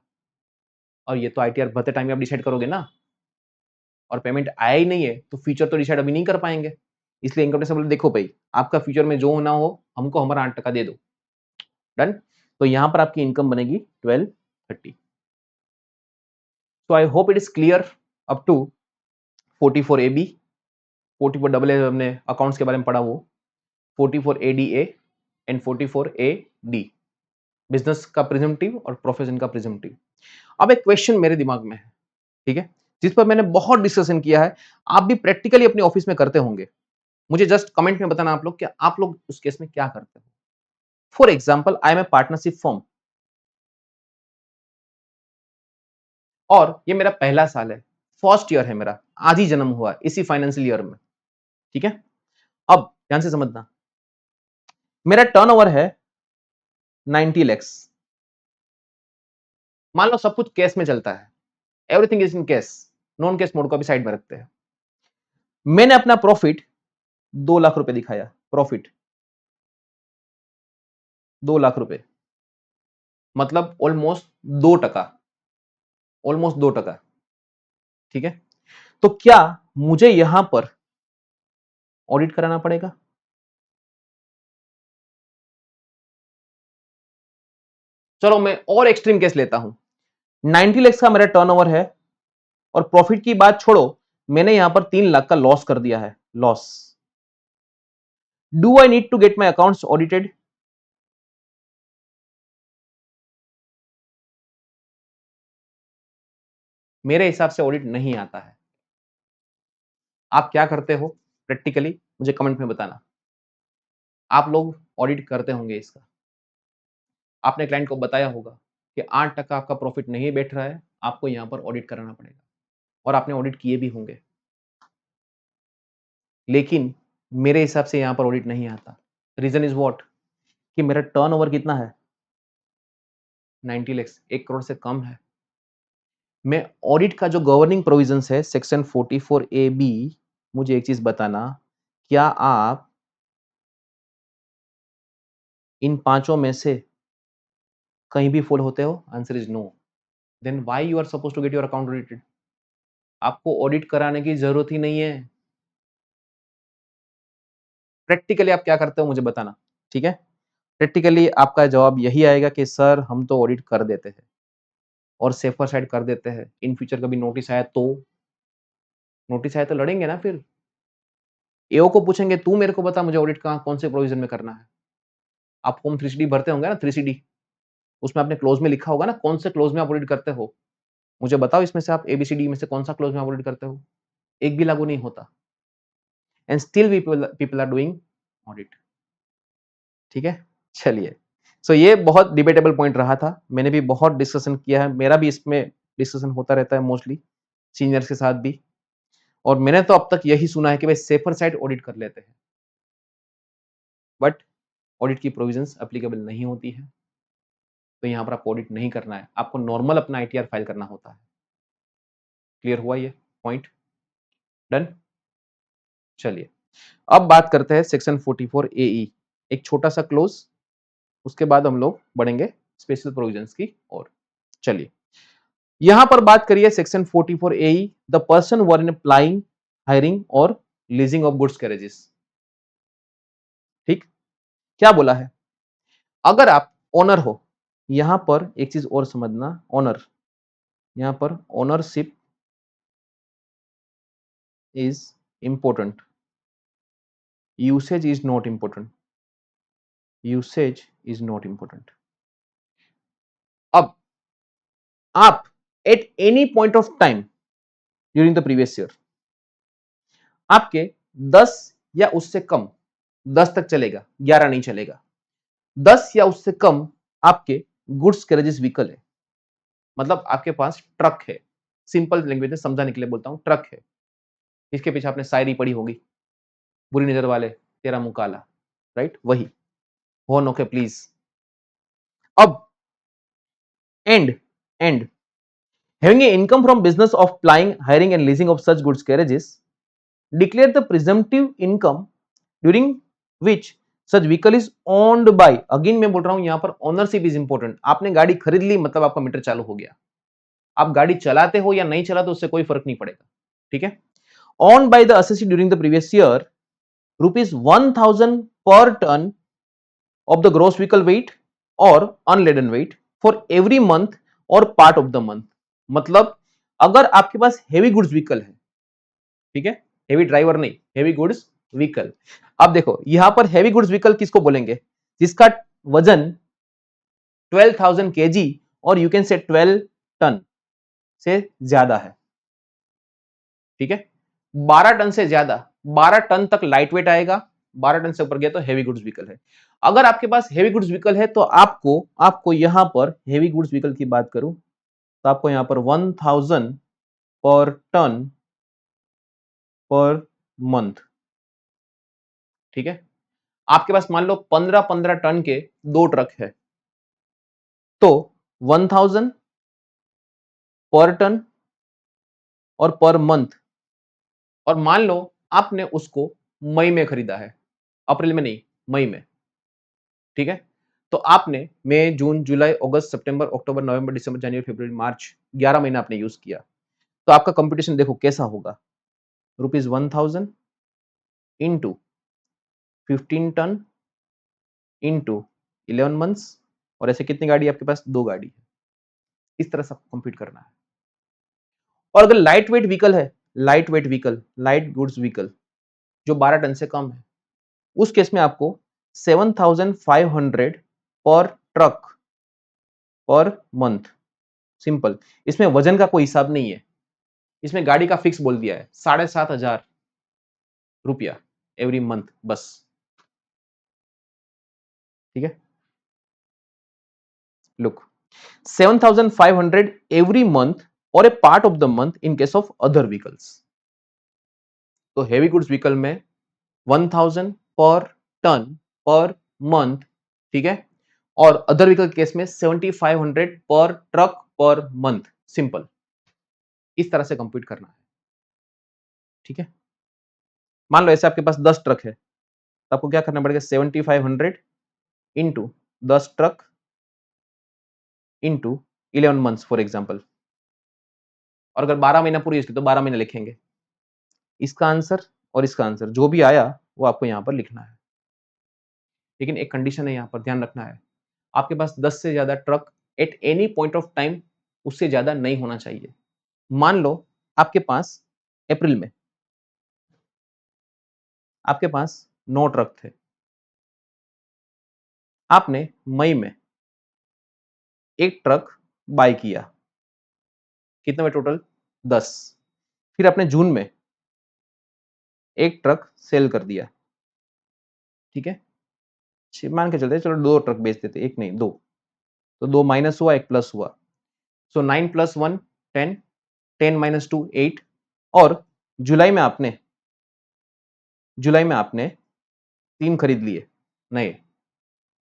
और ये तो आईटीआर भरते टाइम आप डिसाइड करोगे ना, और पेमेंट आया ही नहीं है तो फ्यूचर तो डिसाइड अभी नहीं कर पाएंगे। इसलिए इनकम टैक्स बोले देखो भाई, आपका फ्यूचर में जो होना हो हमको हमारा 8% दे दो। डन। तो यहां पर आपकी इनकम बनेगी 1230। So I hope it is clear up to 44AB। 44AA हमने अकाउंट्स के बारे में पढ़ा, वो 44ADA एंड 44AD बिजनेस का प्रिजम्पटिव और प्रोफेशन का प्रिजम्पटिव। अब एक क्वेश्चन मेरे दिमाग में है, ठीक है, जिस पर मैंने बहुत डिस्कशन किया है, आप भी प्रैक्टिकली अपने ऑफिस में करते होंगे। मुझे जस्ट कमेंट में बताना आप लोग कि आप लोग उस केस में क्या करते हो। For example, I am a partnership firm और ये मेरा पहला साल है, फर्स्ट ईयर है मेरा, आज ही जन्म हुआ इसी फाइनेंशियल ईयर में, ठीक है। अब ध्यान से समझना, मेरा टर्नओवर है 90 लैक्स। मान लो सब कुछ कैश में चलता है, everything is in cash, non cash mode को भी साइड में रखते हैं। मैंने अपना प्रॉफिट 2 लाख रुपए दिखाया, प्रॉफिट 2 लाख रुपए, मतलब ऑलमोस्ट 2%, ऑलमोस्ट 2%, ठीक है। तो क्या मुझे यहां पर ऑडिट कराना पड़ेगा? चलो मैं और एक्सट्रीम केस लेता हूं, 90 लाख का मेरा टर्नओवर है और प्रॉफिट की बात छोड़ो, मैंने यहां पर 3 लाख का लॉस कर दिया है, loss. Do I need to get my accounts audited? मेरे हिसाब से ऑडिट नहीं आता है। आप क्या करते हो प्रैक्टिकली, मुझे कमेंट में बताना। आप लोग ऑडिट करते होंगे इसका, आपने क्लाइंट को बताया होगा कि 8% आपका प्रॉफिट नहीं बैठ रहा है, आपको यहां पर ऑडिट कराना पड़ेगा, और आपने ऑडिट किए भी होंगे। लेकिन मेरे हिसाब से यहां पर ऑडिट नहीं आता। रीजन इज व्हाट, कि मेरा टर्नओवर कितना है 90 लाख, 1 करोड़ से कम है। मैं ऑडिट का जो गवर्निंग प्रोविजंस है सेक्शन 44AB, मुझे एक चीज बताना, क्या आप इन पांचों में से कहीं भी फॉलो होते हो? Answer is no. Then why you are suppose to get your account audited? आपको ऑडिट कराने की जरूरत ही नहीं है। प्रैक्टिकली आप क्या करते हो मुझे बताना, ठीक है। प्रैक्टिकली आपका जवाब यही आएगा कि सर हम तो ऑडिट कर देते हैं और सेफर साइड कर देते हैं, इन फ्यूचर कभी नोटिस आया तो, नोटिस आया तो लड़ेंगे ना फिर। एओ को पूछेंगे तू मेरे को बता मुझे ऑडिट कहाँ कौन से प्रोविजन में करना है। आप फॉर्म 3CD भरते होंगे ना, 3CD, उसमें आपने क्लोज में लिखा होगा ना कौन से क्लोज में आप ऑडिट करते हो। मुझे बताओ इसमें से आप ABCD में से कौन सा क्लोज में आप ऑडिट करते हो। एक भी लागू नहीं होता, and still people are doing audit. ठीक है, चलिए। सो ये बहुत डिबेटेबल पॉइंट रहा था, मैंने भी बहुत डिस्कशन किया है, मेरा भी इसमें डिस्कशन होता रहता है मोस्टली सीनियर्स के साथ भी, और मैंने तो अब तक यही सुना है कि भाई सेफर साइड ऑडिट कर लेते हैं, बट ऑडिट की प्रोविजंस एप्लीकेबल नहीं होती है, तो यहाँ पर आपको ऑडिट नहीं करना है, आपको नॉर्मल अपना आईटीआर फाइल करना होता है। क्लियर हुआ ये पॉइंट? डन। चलिए, अब बात करते हैं सेक्शन 44 AE, एक छोटा सा क्लोज, उसके बाद हम लोग बढ़ेंगे स्पेशल प्रोविजंस की ओर। चलिए, यहां पर बात करिए section 44 AE, the person were in applying, hiring और लीजिंग ऑफ गुड्स कैरेजेस। ठीक, क्या बोला है? अगर आप ओनर हो, यहां पर एक चीज और समझना, ओनर, यहां पर ownership is important, usage is not important, usage is not important. अब आप at any point of time during the previous year आपके 10 या उससे कम, 10 तक चलेगा, 11 नहीं चलेगा, 10 या उससे कम आपके गुड्स कैरेजेस व्हीकल है, मतलब आपके पास ट्रक है, सिंपल लैंग्वेज में समझाने के लिए बोलता हूं, ट्रक है। इसके पीछे आपने शायरी पढ़ी होगी, बुरी नजर वाले तेरा मुंह काला, राइट? वही होन, ओके प्लीज। अब and and having a income from business of plying, hiring and leasing of such goods carriages, declare the presumptive income during which such vehicle is owned by, again मैं बोल रहा हूं यहां पर ownership is important. आपने गाड़ी खरीद ली, मतलब आपका मीटर चालू हो गया, आप गाड़ी चलाते हो या नहीं चलाते उससे कोई फर्क नहीं पड़ेगा। ठीक है, owned by the assessee during the previous year, ₹1000 per ton of the gross vehicle weight or unladen weight for every month or part of the month। मतलब अगर आपके पास हेवी गुड्स व्हीकल है, ठीक है, हेवी ड्राइवर नहीं, heavy goods vehicle. अब देखो यहां पर हेवी गुड्स व्हीकल किसको बोलेंगे? जिसका वजन 12,000 kg और यू कैन से 12 टन से ज्यादा है। ठीक है, 12 टन से ज्यादा, 12 टन तक लाइट वेट आएगा, 12 टन से ऊपर गया तो हेवी गुड्स व्हीकल है। अगर आपके पास हेवी गुड्स व्हीकल है तो आपको आपको यहां पर हेवी गुड्स व्हीकल की बात करूं तो आपको यहां पर 1000 पर टन पर मंथ। ठीक है, आपके पास मान लो 15-15 टन के 2 ट्रक है, तो 1000 पर टन और पर मंथ, और मान लो आपने उसको मई में खरीदा है, अप्रैल में नहीं, मई में। ठीक है, तो आपने मई, जून, जुलाई, अगस्त, सितंबर, अक्टूबर, नवंबर, दिसंबर, जनवरी, फरवरी, मार्च, 11 महीना आपने यूज किया, तो आपका कंपटीशन देखो कैसा होगा, ₹1000 इंटू 15 टन इंटू 11 मंथ्स, और ऐसे कितनी गाड़ी है आपके पास? 2 गाड़ी है। इस तरह से कंप्यूट करना है। और अगर लाइट वेट व्हीकल है, light weight vehicle, light goods vehicle जो 12 टन से कम है, उस केस में आपको 7500 पर ट्रक पर मंथ। सिंपल, इसमें वजन का कोई हिसाब नहीं है, इसमें गाड़ी का फिक्स बोल दिया है, 7500 रुपया एवरी मंथ बस। ठीक है, look, 7500 every month or a part of the month in case of other vehicles। तो हेवी गुड्स व्हीकल में 1000 पर टन पर मंथ, ठीक है, और अदर व्हीकल केस में 7500 पर ट्रक पर मंथ। सिंपल, इस तरह से कंप्यूट करना है। ठीक है, मान लो ऐसे आपके पास 10 ट्रक है, तो आपको क्या करना पड़ेगा? 7500 into 10 truck into 11 months for example, और अगर 12 महीना पूरी इसकी तो 12 महीने लिखेंगे। इसका आंसर और इसका आंसर जो भी आया वो आपको यहां पर लिखना है। लेकिन एक कंडीशन है, यहां पर ध्यान रखना है, आपके पास 10 से ज्यादा truck at any point of time उससे ज्यादा नहीं होना चाहिए। मान लो आपके पास अप्रैल में आपके पास 9 ट्रक थे, आपने मई में एक ट्रक बाय किया, कितने में टोटल? 10। फिर आपने जून में एक ट्रक सेल कर दिया, ठीक है, मान के चलते चलो 2 ट्रक बेच देते, एक नहीं 2, तो 2 माइनस हुआ, 1 प्लस हुआ, सो 9 + 1 10, 10 - 2 8, और जुलाई में आपने 3 खरीद लिए नए,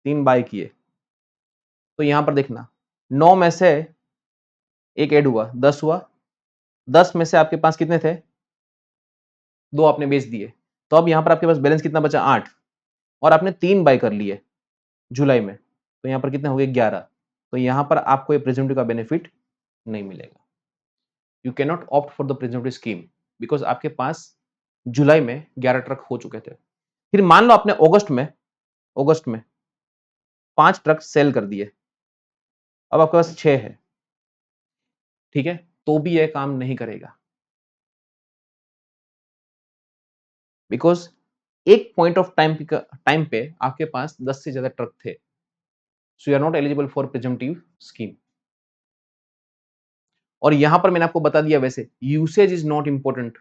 3 बाय किए, तो यहां पर देखना 9 में से एक ऐड हुआ, 10 हुआ, 10 में से आपके पास कितने थे, 2 आपने बेच दिए, तो अब यहां पर आपके पास बैलेंस कितना बचा, 8, और आपने 3 बाय कर लिए जुलाई में, तो यहां पर कितने हो गए, 11, तो यहां पर आपको ये प्रेजेंटिव का बेनिफिट नहीं मिलेगा। You can not opt for the प्रेजेंटिव scheme because आपके पास जुलाई में 11 ट्रक हो चुके थे। फिर मान लो आपने अगस्त में 5 ट्रक सेल कर दिए, अब आपके पास 6 है, ठीक है, तो भी यह काम नहीं करेगा, बिकॉज एक पॉइंट ऑफ टाइम पे आपके पास 10 से ज्यादा ट्रक थे, so you are not eligible for presumptive scheme. और यहां पर मैंने आपको बता दिया, वैसे यूसेज इज नॉट इंपॉर्टेंट,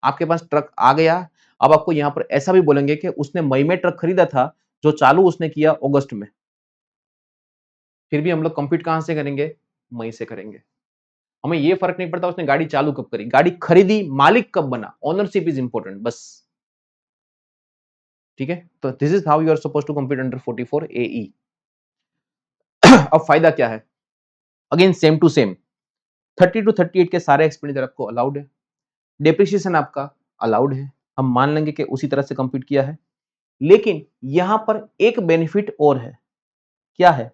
आपके पास ट्रक आ गया, अब आपको यहां पर ऐसा भी बोलेंगे कि उसने मई में ट्रक खरीदा था, जो चालू उसने किया अगस्त में, फिर भी हम लोग कंप्यूट कहां से करेंगे, मई से करेंगे। हमें ये फर्क नहीं पड़ता उसने गाड़ी चालू कब करी, गाड़ी खरीदी मालिक कब बना, ओनरशिप इज इंपॉर्टेंट बस, ठीक है। तो this is how you are suppose to compute under 44 AE। अब फायदा क्या है, again same to same, 30 to 38 के सारे एक्सपेंडिचर आपको अलाउड है, डेप्रिसिएशन आपका अलाउड है, हम मान लेंगे कि उसी तरह से कंप्यूट किया है, लेकिन यहां पर एक बेनिफिट और है, क्या है,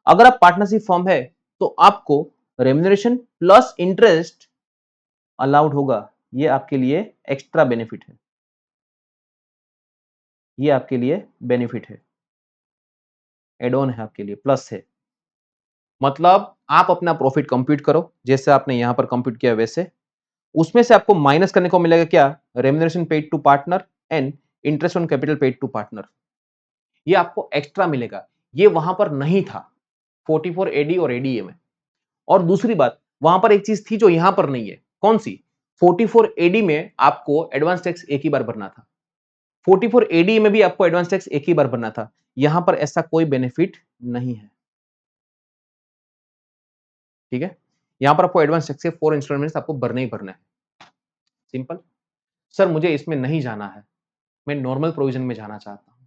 अगर आप पार्टनरशिप फॉर्म है तो आपको रेम्यूनरेशन प्लस इंटरेस्ट अलाउड होगा, ये आपके लिए एक्स्ट्रा बेनिफिट है, ये आपके लिए बेनिफिट है, एड ऑन है आपके लिए, प्लस है। मतलब आप अपना प्रॉफिट कंप्यूट करो, जैसे आपने यहां पर कंप्यूट किया वैसे, उसमें से आपको माइनस करने को मिलेगा क्या, remuneration paid to partner and interest on capital paid to partner, ये आपको एक्स्ट्रा मिलेगा, ये वहां पर नहीं था 44 AD और ADA में। और दूसरी बात, वहां पर एक चीज थी जो यहां पर नहीं है, कौन सी, 44 AD में आपको एडवांस टैक्स एक ही बार भरना था, 44 AD में भी आपको एडवांस टैक्स एक ही बार भरना था, यहां पर ऐसा कोई बेनिफिट नहीं है, ठीक है। यहां पर आपको एडवांस टैक्स के 4 इंस्टॉलमेंट्स आपको भरने ही भरना है, सिंपल। सर मुझे इसमें नहीं जाना है, मैं नॉर्मल प्रोविजन में जाना चाहता हूं,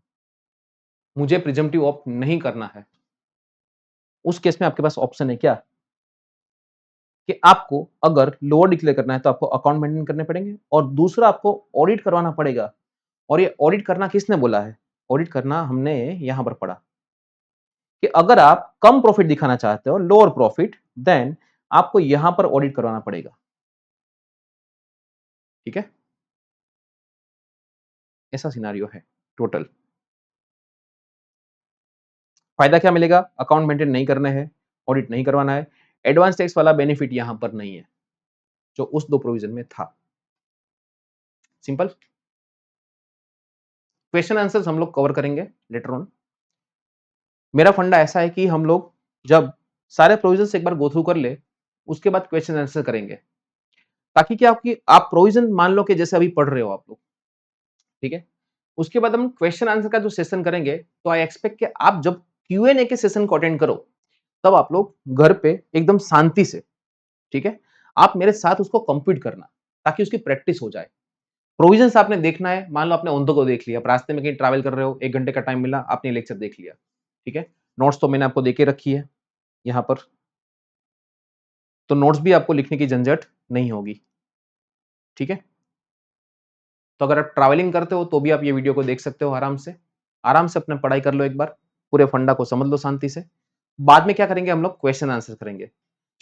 मुझे प्रिजम्पटिव ऑप्ट नहीं करना है, उस केस में आपके पास ऑप्शन है क्या, कि आपको अगर लोअर डिक्लेयर करना है तो आपको अकाउंट मेंटेन करने पड़ेंगे, और दूसरा आपको ऑडिट करवाना पड़ेगा, और ये ऑडिट करना किसने बोला है, ऑडिट करना हमने यहां पर पढ़ा कि अगर आप कम प्रॉफिट दिखाना चाहते हो, लोअर प्रॉफिट, देन आपको यहां पर ऑडिट करवाना पड़ेगा, ठीक है, ऐसा सिनारियो है टोटल। फायदा क्या मिलेगा, अकाउंट मेंटेन नहीं करने हैं, ऑडिट नहीं करवाना है, एडवांस टैक्स वाला बेनिफिट यहां पर नहीं है जो उस 2 प्रोविजन में था, सिंपल। क्वेश्चन आंसर्स हम लोग कवर करेंगे लेटर ऑन। मेरा फंडा ऐसा है कि हम लोग जब सारे प्रोविजन एक बार गो थ्रू कर ले, उसके बाद क्वेश्चन आंसर करेंगे, ताकि क्या आपकी आप प्रोविजन मान लो कि जैसे अभी पढ़ रहे हो आप लोग, ठीक है, उसके बाद हम क्वेश्चन आंसर का जो सेशन करेंगे, तो आई एक्सपेक्ट कि आप जब Q&A के सेशन को अटेंड करो, तब आप लोग घर पे एकदम शांति से, ठीक है, आप मेरे साथ उसको कंप्लीट करना, ताकि उसकी प्रैक्टिस हो जाए। प्रोविजंस आपने देखना है, मान लो आपने ऑन द गो देख लिया, रास्ते में कहीं ट्रैवल कर रहे हो, 1 घंटे का टाइम मिला, आपने लेक्चर देख लिया, ठीक है, नोट्स तो मैंने आपको देके रखी है यहाँ पर, तो नोट्स भी आपको लिखने की झंझट नहीं होगी, ठीक है। तो अगर आप ट्रैवलिंग करते हो तो भी आप ये वीडियो को देख सकते हो आराम से अपने पढ़ाई कर लो, एक बार पूरे फंडा को समझ लो शांति से। बाद में क्या करेंगे, हम लोग क्वेश्चन आंसर करेंगे,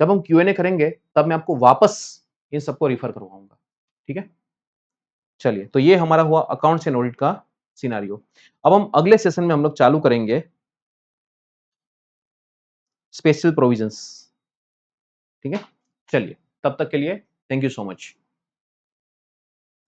जब हम Q&A करेंगे तब मैं आपको वापस इन सबको रिफर करवाऊंगा, ठीक है। चलिए, तो ये हमारा हुआ अकाउंट्स एंड ऑडिट का सिनारियो। अब हम अगले सेशन में हम लोग चालू करेंगे स्पेशल प्रोविजंस, ठीक है। चलिए, तब तक के लिए थैंक यू सो मच।